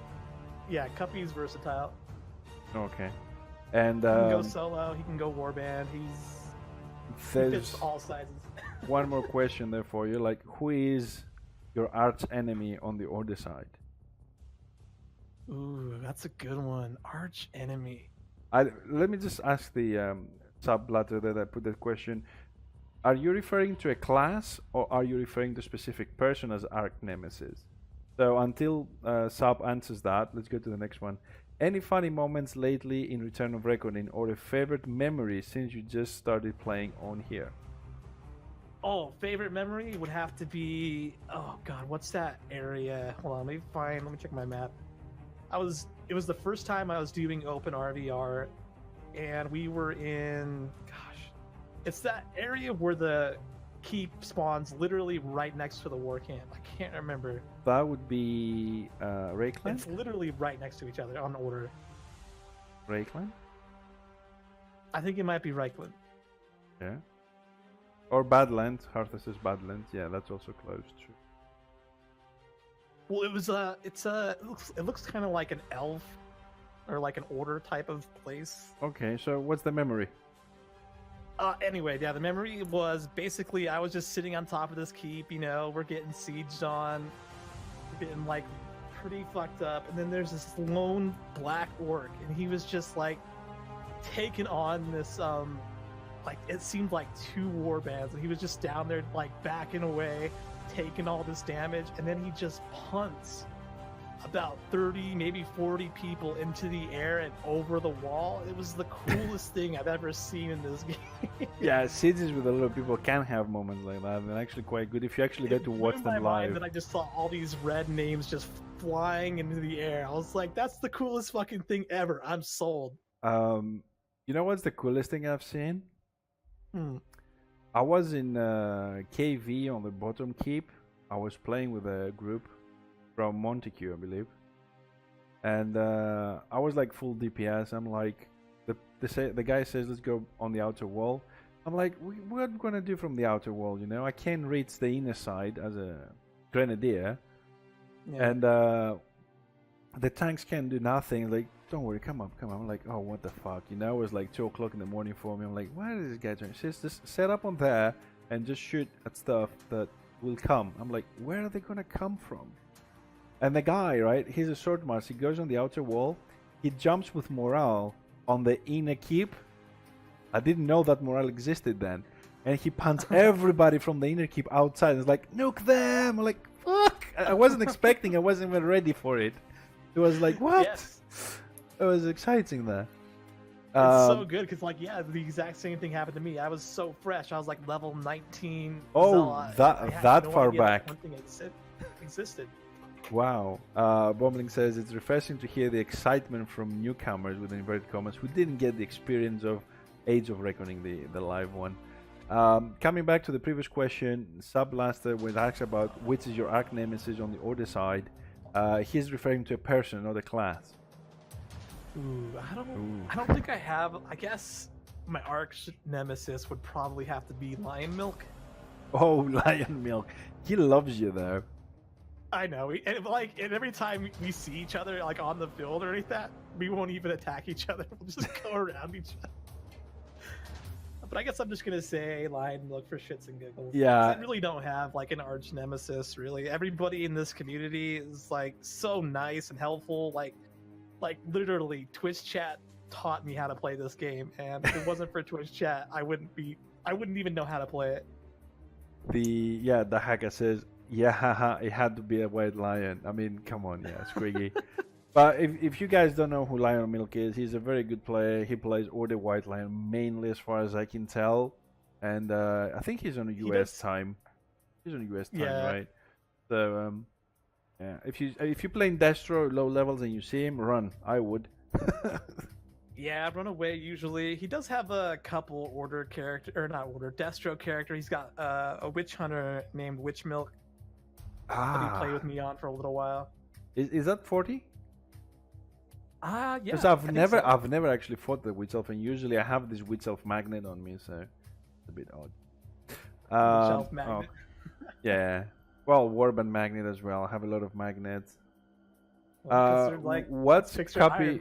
Speaker 3: yeah, Cuppy's versatile.
Speaker 2: Okay, and
Speaker 3: he can go solo. He can go warband. He fits all sizes.
Speaker 2: One more question there for you. Like, who is your arch enemy on the order side?
Speaker 3: Ooh, that's a good one. Arch enemy.
Speaker 2: Let me just ask the sub-blatter that I put that question. Are you referring to a class, or are you referring to a specific person as arch nemesis? So until Sub answers that, let's go to the next one. Any funny moments lately in Return of Reckoning, or a favorite memory since you just started playing on here?
Speaker 3: Oh, favorite memory would have to be, oh god, what's that area? Hold on, let me check my map. It was the first time I was doing open RVR, and we were in, gosh, it's that area where the keep spawns literally right next to the war camp. I can't remember.
Speaker 2: That would be Rayclan?
Speaker 3: It's literally right next to each other on order.
Speaker 2: Rayclan?
Speaker 3: I think it might be Rayclan.
Speaker 2: Yeah. Or Badlands. Harthus is Badlands. Yeah, that's also close. True.
Speaker 3: Well, it looks kind of like an elf or like an order type of place.
Speaker 2: Okay, so what's the memory?
Speaker 3: Anyway, yeah, the memory was basically I was just sitting on top of this keep, we're getting sieged on, we're getting like pretty fucked up, and then there's this lone black orc, and he was just like taking on this like it seemed like 2 war bands, and he was just down there like backing away, taking all this damage, and then he just punts about 30, maybe 40 people into the air and over the wall. It was the coolest thing I've ever seen in this game.
Speaker 2: Yeah, sieges with a lot of people can have moments like that, and they're actually quite good if you actually get to watch them live.
Speaker 3: That I just saw all these red names just flying into the air. I was like, that's the coolest fucking thing ever. I'm sold.
Speaker 2: You know what's the coolest thing I've seen?
Speaker 3: Hmm.
Speaker 2: I was in KV on the bottom keep. I was playing with a group from Montague, I believe, and I was like full DPS. I'm like, the guy says let's go on the outer wall. I'm like, what are we gonna do from the outer wall? I can't reach the inner side as a grenadier,
Speaker 3: Yeah.
Speaker 2: and the tanks can do nothing. Like, don't worry, come up. I'm like, oh, what the fuck? It was like 2 o'clock in the morning for me. I'm like, why is this guy doing? He says, just set up on there and just shoot at stuff that will come. I'm like, where are they gonna come from? And the guy, right, he's a swordmaster. He goes on the outer wall. He jumps with morale on the inner keep. I didn't know that morale existed then. And he punts everybody from the inner keep outside. It's like, nuke them! I'm like, fuck! I wasn't expecting. I wasn't even ready for it. It was like, what?
Speaker 3: Yes.
Speaker 2: It was exciting there.
Speaker 3: It's so good because, like, yeah, the exact same thing happened to me. I was so fresh. I was like level 19.
Speaker 2: Oh,
Speaker 3: Zella.
Speaker 2: that
Speaker 3: no
Speaker 2: far
Speaker 3: idea
Speaker 2: back.
Speaker 3: One thing existed.
Speaker 2: Wow. Bombling says it's refreshing to hear the excitement from newcomers with inverted commas who didn't get the experience of Age of Reckoning, the live one. Coming back to the previous question, Sublaster was asked about which is your arch nemesis on the order side. He's referring to a person, not a class.
Speaker 3: Ooh, I don't think I have. I guess my arch nemesis would probably have to be Lion Milk.
Speaker 2: Oh, Lion Milk. He loves you though.
Speaker 3: I know. And every time we see each other, like on the field or anything, we won't even attack each other. We'll just go around each other. But I guess I'm just gonna say Lion Milk for shits and giggles.
Speaker 2: Yeah.
Speaker 3: I really don't have like an arch nemesis. Really, everybody in this community is like so nice and helpful. Like literally, Twitch chat taught me how to play this game, and if it wasn't for Twitch chat, I wouldn't even know how to play it.
Speaker 2: The hacker says, yeah, haha, it had to be a white lion. I mean, come on, yeah, Squiggy. But if you guys don't know who Lion Milk is, he's a very good player. He plays Order White Lion mainly, as far as I can tell, and I think he's on a US time. He's on US time, right? So yeah, if you're playing Destro low levels and you see him, run. I would.
Speaker 3: Yeah, run away usually. He does have a couple Order character, or not Order, Destro character. He's got a witch hunter named Witch Milk that he played with me on for a little while.
Speaker 2: Is that 40?
Speaker 3: Yeah.
Speaker 2: Because I've never actually fought the Witch Elf, and usually I have this Witch Elf magnet on me, so it's a bit odd.
Speaker 3: Witch Elf magnet.
Speaker 2: Yeah. Well, Warband magnet as well. I have a lot of magnets. What's Cuppy?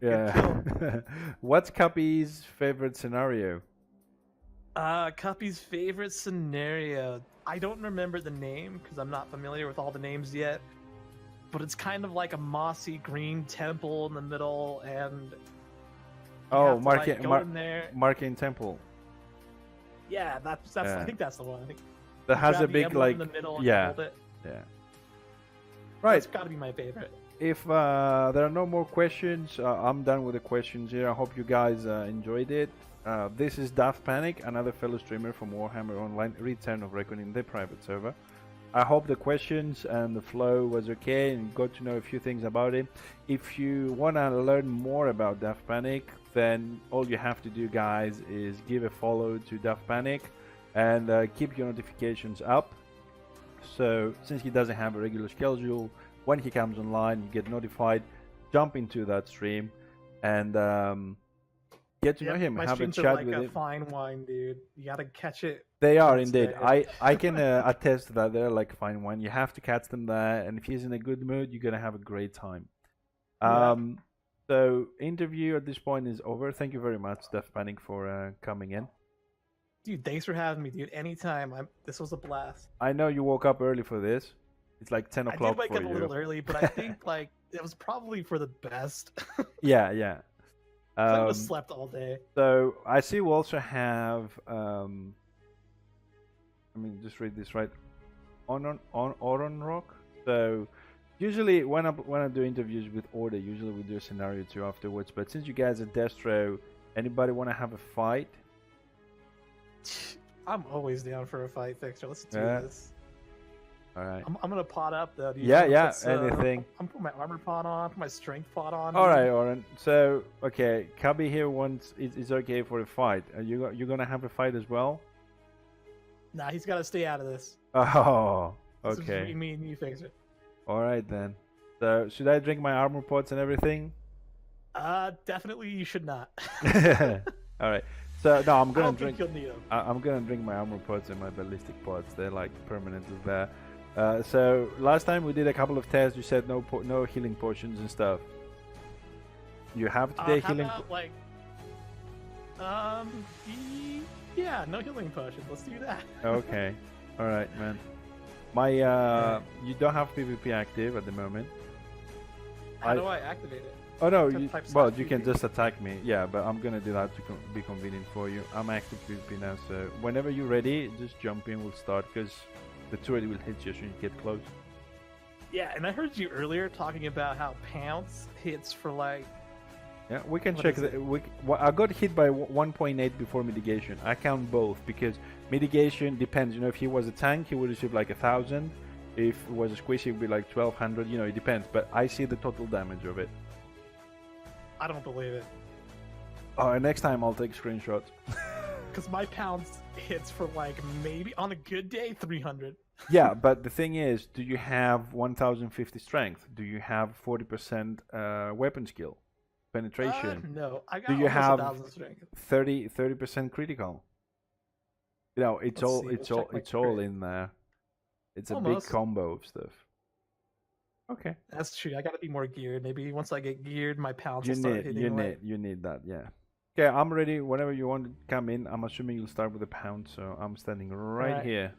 Speaker 2: Yeah. What's Cuppy's favorite scenario?
Speaker 3: Cuppy's favorite scenario. I don't remember the name because I'm not familiar with all the names yet. But it's kind of like a mossy green temple in the middle, and
Speaker 2: Marking Temple.
Speaker 3: Yeah, that's I think that's the one. I think
Speaker 2: that has a big like
Speaker 3: in the middle and
Speaker 2: yeah
Speaker 3: hold it.
Speaker 2: Yeah. Right.
Speaker 3: It's got to be my favorite.
Speaker 2: If there are no more questions, I'm done with the questions here. I hope you guys enjoyed it. This is Daft Panic, another fellow streamer from Warhammer Online, Return of Reckoning, the private server. I hope the questions and the flow was okay and you got to know a few things about it. If you want to learn more about Daft Panic, then all you have to do, guys, is give a follow to Daft Panic and keep your notifications up. So since he doesn't have a regular schedule, when he comes online, you get notified. Jump into that stream and get to know him.
Speaker 3: My
Speaker 2: have a
Speaker 3: streams
Speaker 2: chat
Speaker 3: are like
Speaker 2: with
Speaker 3: a
Speaker 2: him.
Speaker 3: fine wine, dude. You gotta catch it.
Speaker 2: They are indeed. I can attest to that. They're like fine wine. You have to catch them there, and if he's in a good mood, you're gonna have a great time. So interview at this point is over. Thank you very much, Daft Panic, for coming in.
Speaker 3: Dude, thanks for having me, dude. Anytime. This was a blast.
Speaker 2: I know you woke up early for this. It's like 10 o'clock for you.
Speaker 3: I did wake up a little early, but I think like it was probably for the best.
Speaker 2: Yeah.
Speaker 3: I was slept all day.
Speaker 2: So I see we also have. Let me just read this right. On Rock. So usually when I do interviews with Order, usually we do a scenario 2 afterwards. But since you guys are Destro, anybody want to have a fight?
Speaker 3: I'm always down for a fight, Fixer. Let's do this.
Speaker 2: All right.
Speaker 3: I'm gonna pot up though.
Speaker 2: Yeah. Anything.
Speaker 3: I'm putting my armor pot on, put my strength pot on.
Speaker 2: All right, Oren. So okay, Cubby here wants is okay for a fight. Are you gonna have a fight as well?
Speaker 3: Nah, he's got to stay out of this.
Speaker 2: Oh,
Speaker 3: This
Speaker 2: okay.
Speaker 3: is me and you, Fixer.
Speaker 2: All right then. So should I drink my armor pots and everything?
Speaker 3: Definitely you should not.
Speaker 2: All right. So no, I'm gonna
Speaker 3: I don't
Speaker 2: drink.
Speaker 3: think you'll need them.
Speaker 2: I'm gonna drink my armor pots and my ballistic pots. They're like permanently there. So last time we did a couple of tests. You said no healing potions and stuff. You have today
Speaker 3: How
Speaker 2: healing.
Speaker 3: about, like, yeah, no healing potions. Let's do that.
Speaker 2: Okay. All right, man. My you don't have PvP active at the moment.
Speaker 3: How do I activate it?
Speaker 2: Oh no,
Speaker 3: Can I
Speaker 2: you,
Speaker 3: type
Speaker 2: well
Speaker 3: slash
Speaker 2: you can
Speaker 3: PvP?
Speaker 2: just attack me. Yeah, but I'm gonna do that to be convenient for you. I'm active PvP now, so whenever you're ready, just jump in. We'll start because the turret will hit you as soon as you get close.
Speaker 3: Yeah, and I heard you earlier talking about how Pounce hits for like.
Speaker 2: Yeah, we can
Speaker 3: What
Speaker 2: check
Speaker 3: is
Speaker 2: the. I got hit by 1.8 before mitigation. I count both because mitigation depends. You know, if he was a tank, he would receive like 1,000. If it was a squishy, it would be like 1,200. You know, it depends. But I see the total damage of it.
Speaker 3: I don't believe it.
Speaker 2: Oh, and next time I'll take screenshots.
Speaker 3: Because my Pounce hits for like maybe on a good day 300.
Speaker 2: Yeah, but the thing is, do you have 1,050 strength? Do you have 40% weapon skill? Penetration?
Speaker 3: No, I got
Speaker 2: Do you
Speaker 3: almost
Speaker 2: have
Speaker 3: 1,000 strength.
Speaker 2: 30% critical? You know, it's
Speaker 3: Let's
Speaker 2: all
Speaker 3: see,
Speaker 2: it's
Speaker 3: we'll
Speaker 2: all
Speaker 3: check my
Speaker 2: it's all
Speaker 3: crit.
Speaker 2: in there. It's a
Speaker 3: Almost.
Speaker 2: big combo of stuff. Okay.
Speaker 3: That's true. I gotta be more geared. Maybe once I get geared, my Pounce
Speaker 2: You
Speaker 3: will start
Speaker 2: need
Speaker 3: hitting.
Speaker 2: you need that, yeah. Okay, I'm ready. Whenever you want to come in, I'm assuming you'll start with a pound, so I'm standing right
Speaker 3: Alright.
Speaker 2: here.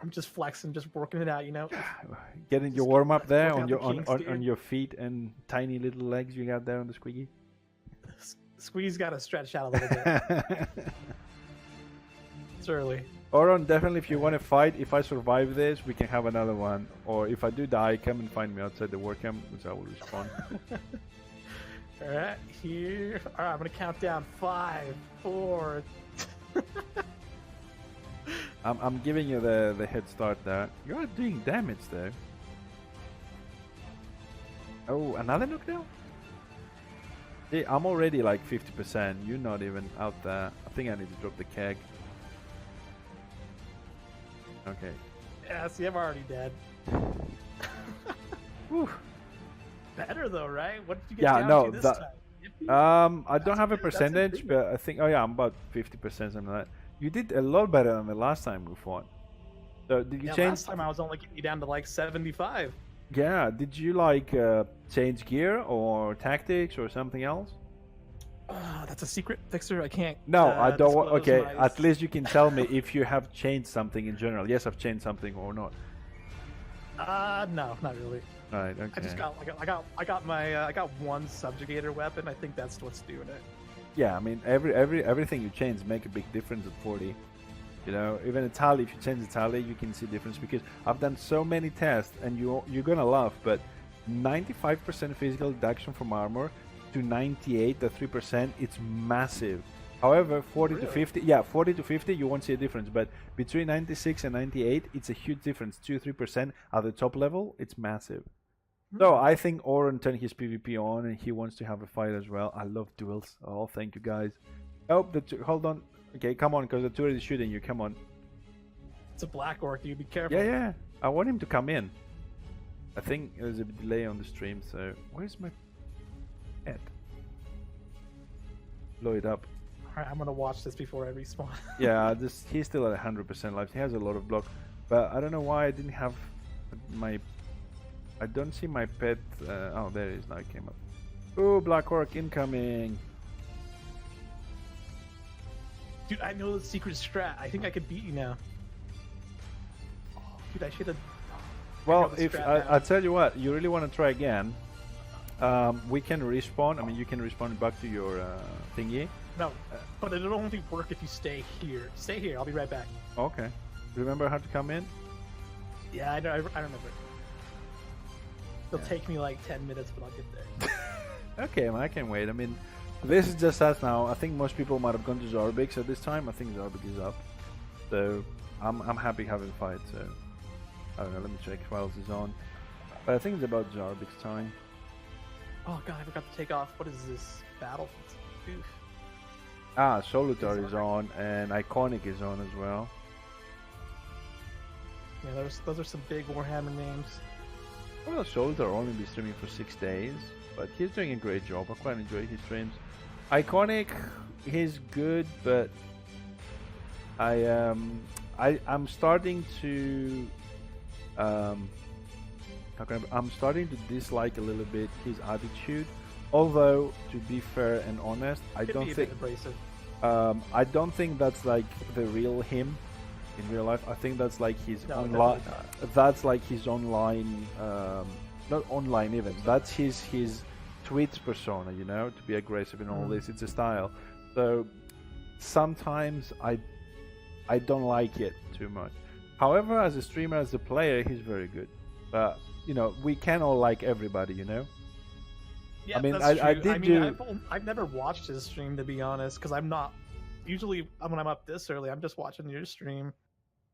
Speaker 3: I'm just flexing, just working it out, you know.
Speaker 2: Getting your
Speaker 3: Just
Speaker 2: warm up there
Speaker 3: working
Speaker 2: on
Speaker 3: out
Speaker 2: your
Speaker 3: the kinks,
Speaker 2: on
Speaker 3: dude.
Speaker 2: your feet and tiny little legs you got there on the squeaky.
Speaker 3: Squeeze got to stretch out a little bit. It's early.
Speaker 2: Oron, definitely if you want to fight, if I survive this, we can have another one. Or if I do die, come and find me outside the work camp, which I will respond.
Speaker 3: Alright, here. Alright, I'm gonna count down 5, 4.
Speaker 2: I'm giving you the head start there. You are doing damage though. Oh, another knockdown? See, I'm already like 50%. You're not even out there. I think I need to drop the keg. Okay.
Speaker 3: Yeah, see, I'm already dead.
Speaker 2: Whew.
Speaker 3: Better though, right? What did you get
Speaker 2: Yeah,
Speaker 3: down
Speaker 2: no,
Speaker 3: to this
Speaker 2: that-
Speaker 3: time? 50?
Speaker 2: I don't have a
Speaker 3: good, that's
Speaker 2: percentage,
Speaker 3: improvement.
Speaker 2: but I think, oh yeah, I'm about 50%, something like that. You did a lot better than the last time we fought. So did you
Speaker 3: Yeah,
Speaker 2: change?
Speaker 3: last time I was only getting you down to like 75.
Speaker 2: Yeah, did you like change gear or tactics or something else?
Speaker 3: That's a secret, Fixer. I can't.
Speaker 2: No, I don't want.
Speaker 3: disclose
Speaker 2: Okay,
Speaker 3: my-
Speaker 2: at least you can tell me if you have changed something in general. Yes, I've changed something or not.
Speaker 3: No, not really.
Speaker 2: Right. Okay.
Speaker 3: I just got, I got my, I got one subjugator weapon. I think that's what's doing it.
Speaker 2: Yeah, I mean, everything you change make a big difference at 40. You know, even a tally. If you change the tally, you can see difference because I've done so many tests, and you're gonna laugh, but 95% physical reduction from armor to 98, the 3%, it's massive. However, 40 to
Speaker 3: Really?
Speaker 2: 50, yeah, 40 to 50, you won't see a difference. But between 96 and 98, it's a huge difference. 2-3% at the top level, it's massive. So I think Oren turned his PvP on, and he wants to have a fight as well. I love duels. Oh, thank you guys. Oh, hold on. Okay, come on, because the turret is shooting you. Come on.
Speaker 3: It's a black orc, dude. Be careful.
Speaker 2: Yeah, yeah. I want him to come in. I think there's a delay on the stream, so where's my head? Blow it up.
Speaker 3: Alright, I'm gonna watch this before I respawn.
Speaker 2: Yeah, he's still at 100% life. He has a lot of block, but I don't know why I didn't have my. I don't see my pet. Oh, there it is. Now it came up. Oh, Black Orc incoming.
Speaker 3: Dude, I know the secret strat. I think I could beat you now. Oh, dude, I should have.
Speaker 2: Well,
Speaker 3: the
Speaker 2: if
Speaker 3: strat now.
Speaker 2: I tell you what, you really want to try again, we can respawn. I mean, you can respawn back to your thingy.
Speaker 3: No, but it'll only work if you stay here. Stay here. I'll be right back.
Speaker 2: Okay. Remember how to come in?
Speaker 3: Yeah, I know. I remember. It'll take me like 10 minutes, but I'll get there.
Speaker 2: Okay, man, I can wait. I mean, this is just us now. I think most people might have gone to Zarbix at this time. I think Zarbix is up. So, I'm happy having fight, so... I don't know, let me check if else is on. But I think it's about Zarbix time.
Speaker 3: Oh god, I forgot to take off. What is this? Battlefield? Oof.
Speaker 2: Ah, Solitar is on, and Iconic is on as well.
Speaker 3: Yeah, those are some big Warhammer names.
Speaker 2: Well, Solitar will only be streaming for 6 days, but he's doing a great job. I quite enjoy his streams. Iconic, he's good, but I'm starting to I'm starting to dislike a little bit his attitude. Although, to be fair and honest, I
Speaker 3: Could
Speaker 2: don't
Speaker 3: be a
Speaker 2: think
Speaker 3: bit abrasive.
Speaker 2: I don't think that's like the real him in real life. I think that's like his
Speaker 3: No,
Speaker 2: online.
Speaker 3: definitely not.
Speaker 2: That's like his online, not online even. That's his Twitch persona. You know, to be aggressive and all this. It's a style. So sometimes I don't like it too much. However, as a streamer, as a player, he's very good. But you know, we can all like everybody. You know.
Speaker 3: Yeah,
Speaker 2: I mean,
Speaker 3: that's
Speaker 2: I
Speaker 3: true.
Speaker 2: did
Speaker 3: mean,
Speaker 2: do-
Speaker 3: I've never watched his stream, to be honest, because I'm not. Usually, when I'm up this early, I'm just watching your stream.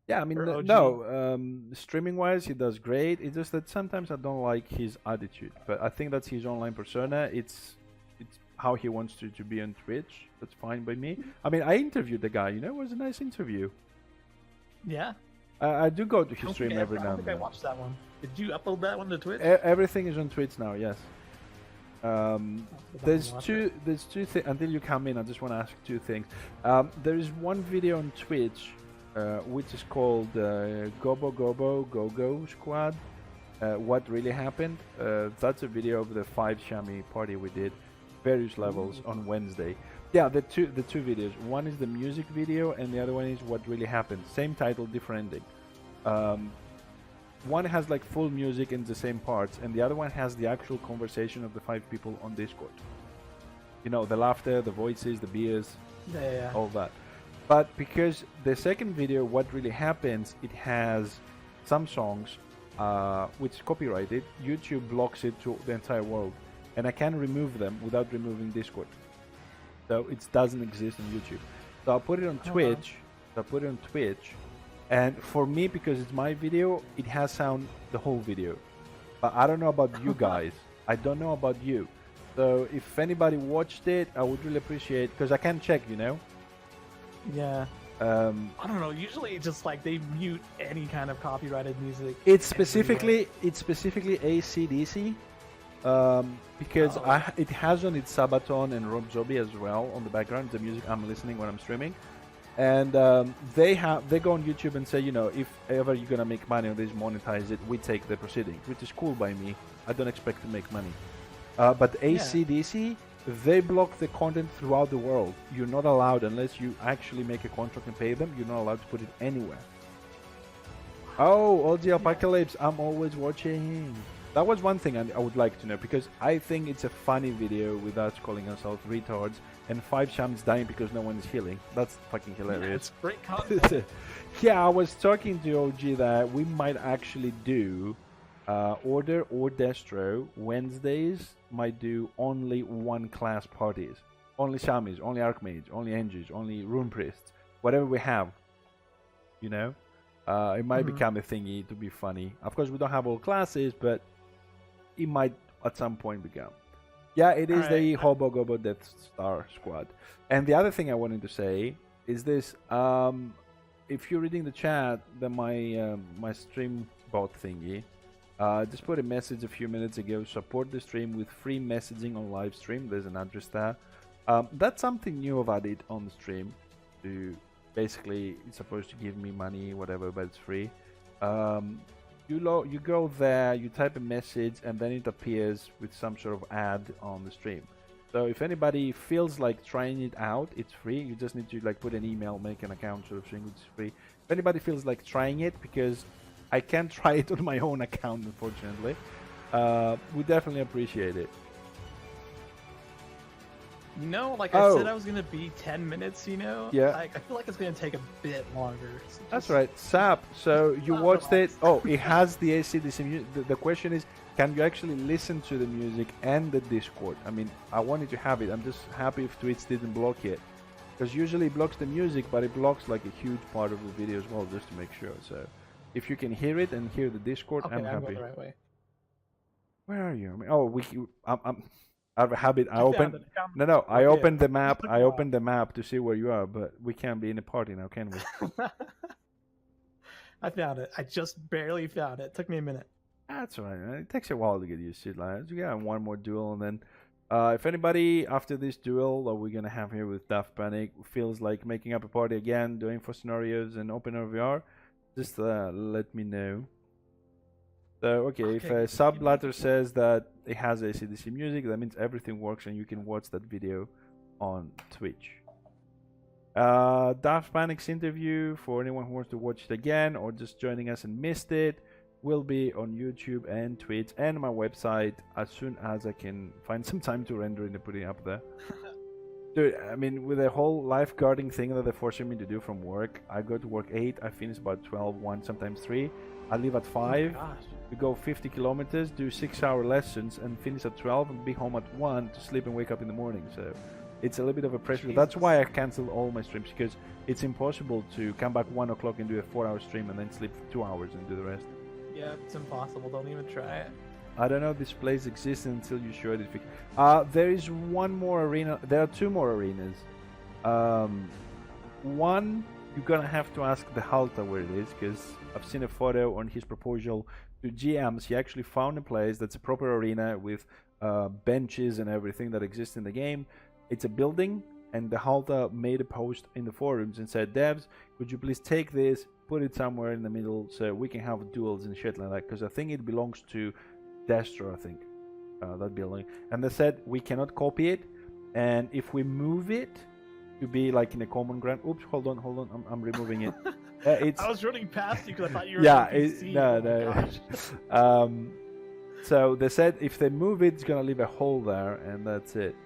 Speaker 2: Yeah, I mean,
Speaker 3: Or OG.
Speaker 2: no, streaming wise, he does great. It's just that sometimes I don't like his attitude, but I think that's his online persona. It's how he wants to be on Twitch. That's fine by me. I mean, I interviewed the guy. You know, it was a nice interview.
Speaker 3: Yeah.
Speaker 2: I do go to
Speaker 3: I
Speaker 2: his
Speaker 3: don't
Speaker 2: stream
Speaker 3: think I-
Speaker 2: every
Speaker 3: I
Speaker 2: now
Speaker 3: don't
Speaker 2: and
Speaker 3: think I
Speaker 2: then.
Speaker 3: watched that one. Did you upload that one to Twitch?
Speaker 2: Everything is on Twitch now. Yes. There's
Speaker 3: Watch
Speaker 2: two things. Until you come in, I just want to ask two things. There is one video on Twitch, which is called Gobo Gobo Go Go Squad. What really happened? That's a video of the 5 Shami party we did, various levels on Wednesday. Yeah, the two videos. One is the music video, and the other one is what really happened. Same title, different ending. Um, one has like full music in the same parts, and the other one has the actual conversation of the 5 people on Discord. You know, the laughter, the voices, the beers,
Speaker 3: Yeah.
Speaker 2: all that. But because the second video, what really happens, it has some songs which is copyrighted. YouTube blocks it to the entire world, and I can remove them without removing Discord. So it doesn't exist on YouTube. So I'll put it on Twitch. And for me, because it's my video, it has sound the whole video. But I don't know about you guys. I don't know about you. So if anybody watched it, I would really appreciate, because I can check, you know.
Speaker 3: Yeah. I don't know. Usually, just like they mute any kind of copyrighted music.
Speaker 2: It's specifically AC/DC, because it has on its Sabaton and Rob Zombie as well on the background. The music I'm listening when I'm streaming, and they go on YouTube and say, you know, if ever you're gonna make money on this, monetize it, we take the proceedings, which is cool by me. I don't expect to make money, but AC/DC. They block the content throughout the world. You're not allowed, unless you actually make a contract and pay them, you're not allowed to put it anywhere. Oh, OG Apocalypse, I'm always watching. That was one thing I would like to know, because I think it's a funny video with us calling ourselves retards and 5 shams dying because no one is healing. That's fucking hilarious.
Speaker 3: Yeah, it's great content.
Speaker 2: Yeah, I was talking to OG that we might actually do Order or Destro Wednesdays might do only one class parties, only Shamis, only Archmage, only Enges, only Rune Priests, whatever we have, you know. It might become a thingy to be funny. Of course, we don't have all classes, but it might at some point become. Yeah, it is the Hobo Gobo Death Star Squad. And the other thing I wanted to say is this: if you're reading the chat, then my stream bot thingy. Just put a message a few minutes ago. Support the stream with free messaging on live stream. There's an address there. That's something new I've added on the stream. To basically, it's supposed to give me money, whatever, but it's free. You go there, you type a message, and then it appears with some sort of ad on the stream. So if anybody feels like trying it out, it's free. You just need to like put an email, make an account, sort of thing. It's free. If anybody feels like trying it, because I can't try it on my own account, unfortunately. We definitely appreciate it.
Speaker 3: You know, like I said, I was gonna be 10 minutes. You know,
Speaker 2: yeah.
Speaker 3: Like, I feel like it's gonna take a bit longer. So
Speaker 2: that's right, Sap. So you watched it. Oh, it has the AC/DC music. The question is, can you actually listen to the music and the Discord? I mean, I wanted to have it. I'm just happy if Twitch didn't block it, because usually it blocks the music, but it blocks like a huge part of the video as well, just to make sure. So if you can hear it and hear the Discord, I'm happy.
Speaker 3: Going the right way.
Speaker 2: Where are you? I mean, I have a habit. I opened. No. I opened the map. I opened the map to see where you are, but we can't be in a party now, can we?
Speaker 3: I found it. I just barely found it. Took me a minute.
Speaker 2: That's all right. It takes a while to get used to it. Like, you got one more duel, and then if anybody after this duel that we're gonna have here with Daft Panic feels like making up a party again, doing for scenarios and open VR, just let me know. So if Subblatter says that it has AC/DC music, that means everything works and you can watch that video on Twitch. Daft Panic's interview, for anyone who wants to watch it again or just joining us and missed it, will be on YouTube and Twitch and my website as soon as I can find some time to render it and put it up there. Dude, I mean, with the whole lifeguarding thing that they're forcing me to do from work, I go to work 8, I finish about 12, 1, sometimes 3. I leave at 5, we go 50 kilometers, do 6-hour lessons, and finish at 12 and be home at 1 to sleep and wake up in the morning. So it's a little bit of a pressure. Jesus. That's why I cancel all my streams, because it's impossible to come back 1 o'clock and do a 4-hour stream and then sleep 2 hours and do the rest.
Speaker 3: Yeah, it's impossible. Don't even try it.
Speaker 2: I don't know if this place exists until you show it. There is one more arena. There are 2 more arenas. One, you're gonna have to ask the Halta where it is, because I've seen a photo on his proposal to GMs. He actually found a place that's a proper arena with benches and everything that exists in the game. It's a building, and the Halta made a post in the forums and said, devs, could you please take this, put it somewhere in the middle so we can have duels and shit like that, because I think it belongs to Destro, I think, that building. And they said we cannot copy it, And if we move it to be like in a common ground, oops, hold on, I'm removing it. It's
Speaker 3: I was running past you because I thought you were
Speaker 2: yeah,
Speaker 3: on PC.
Speaker 2: no,
Speaker 3: Oh my
Speaker 2: no.
Speaker 3: gosh.
Speaker 2: So they said if they move it, it's gonna leave a hole there, and that's it.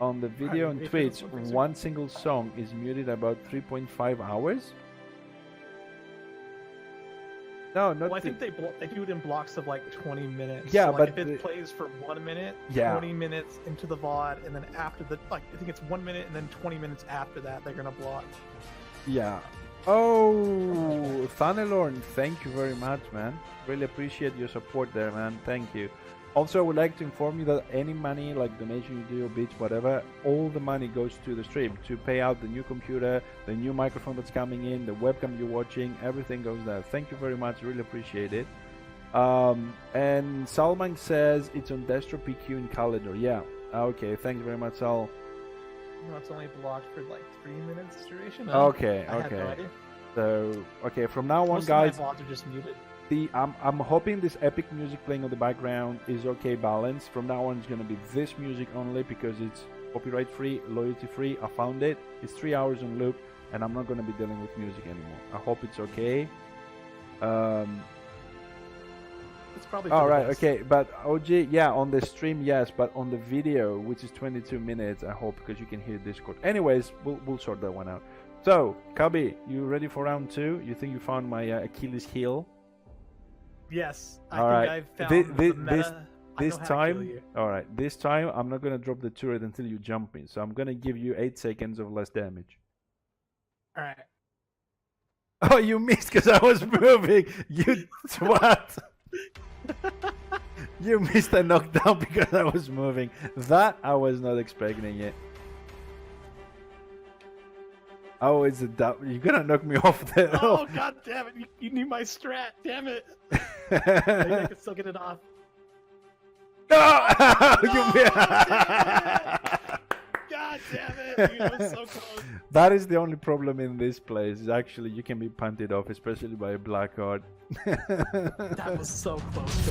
Speaker 2: On the video and
Speaker 3: ready for this
Speaker 2: tweets,
Speaker 3: one, Fraser?
Speaker 2: one single song is muted about 3.5 hours. No, not
Speaker 3: Well, I think they do it in blocks of like 20 minutes.
Speaker 2: Yeah,
Speaker 3: so, like,
Speaker 2: but
Speaker 3: if it plays for 1 minute,
Speaker 2: Yeah.
Speaker 3: 20 minutes into the VOD, and then after the I think it's 1 minute, and then 20 minutes after that they're gonna block.
Speaker 2: Yeah. Oh, Thunderlord, thank you very much, man. Really appreciate your support there, man. Thank you. Also, I would like to inform you that any money, like donation you do, bits, whatever, all the money goes to the stream to pay out the new computer, the new microphone that's coming in, the webcam you're watching, everything goes there. Thank you very much. Really appreciate it. And Salman says it's on Destro PQ in calendar. Yeah. Okay. Thanks very much, Sal.
Speaker 3: No, it's only blocked for like 3 minutes duration.
Speaker 2: Okay.
Speaker 3: I had no
Speaker 2: Okay.
Speaker 3: idea.
Speaker 2: So, okay, from now on,
Speaker 3: Most
Speaker 2: guys.
Speaker 3: of my VODs are just muted.
Speaker 2: I'm hoping this epic music playing on the background is okay balanced. From now on, it's gonna be this music only because it's copyright free, loyalty free. I found it. It's 3 hours on loop, and I'm not gonna be dealing with music anymore. I hope it's okay.
Speaker 3: It's probably
Speaker 2: All
Speaker 3: for the
Speaker 2: right,
Speaker 3: best.
Speaker 2: okay, but OG, yeah, on the stream, yes, but on the video, which is 22 minutes, I hope, because you can hear Discord. Anyways, we'll sort that one out. So, Kabi, you ready for round 2? You think you found my Achilles heel?
Speaker 3: Yes, I
Speaker 2: All
Speaker 3: think
Speaker 2: right.
Speaker 3: I've found
Speaker 2: Thi-
Speaker 3: the
Speaker 2: thi-
Speaker 3: meta.
Speaker 2: this
Speaker 3: I know
Speaker 2: this
Speaker 3: how to kill
Speaker 2: time,
Speaker 3: you.
Speaker 2: all right. This time, I'm not gonna drop the turret until you jump in. So I'm gonna give you 8 seconds of less damage.
Speaker 3: All right.
Speaker 2: Oh, you missed because I was moving. You twat. You missed a knockdown because I was moving. That I was not expecting it. Oh, it's a doubt. You're gonna knock me off there.
Speaker 3: Oh god damn it! You knew my strat. Damn it! Maybe I can still get it off.
Speaker 2: No!
Speaker 3: No,
Speaker 2: You
Speaker 3: God damn it! You were so close.
Speaker 2: That is the only problem in this place. Is actually you can be punted off, especially by a black card.
Speaker 3: That was so close.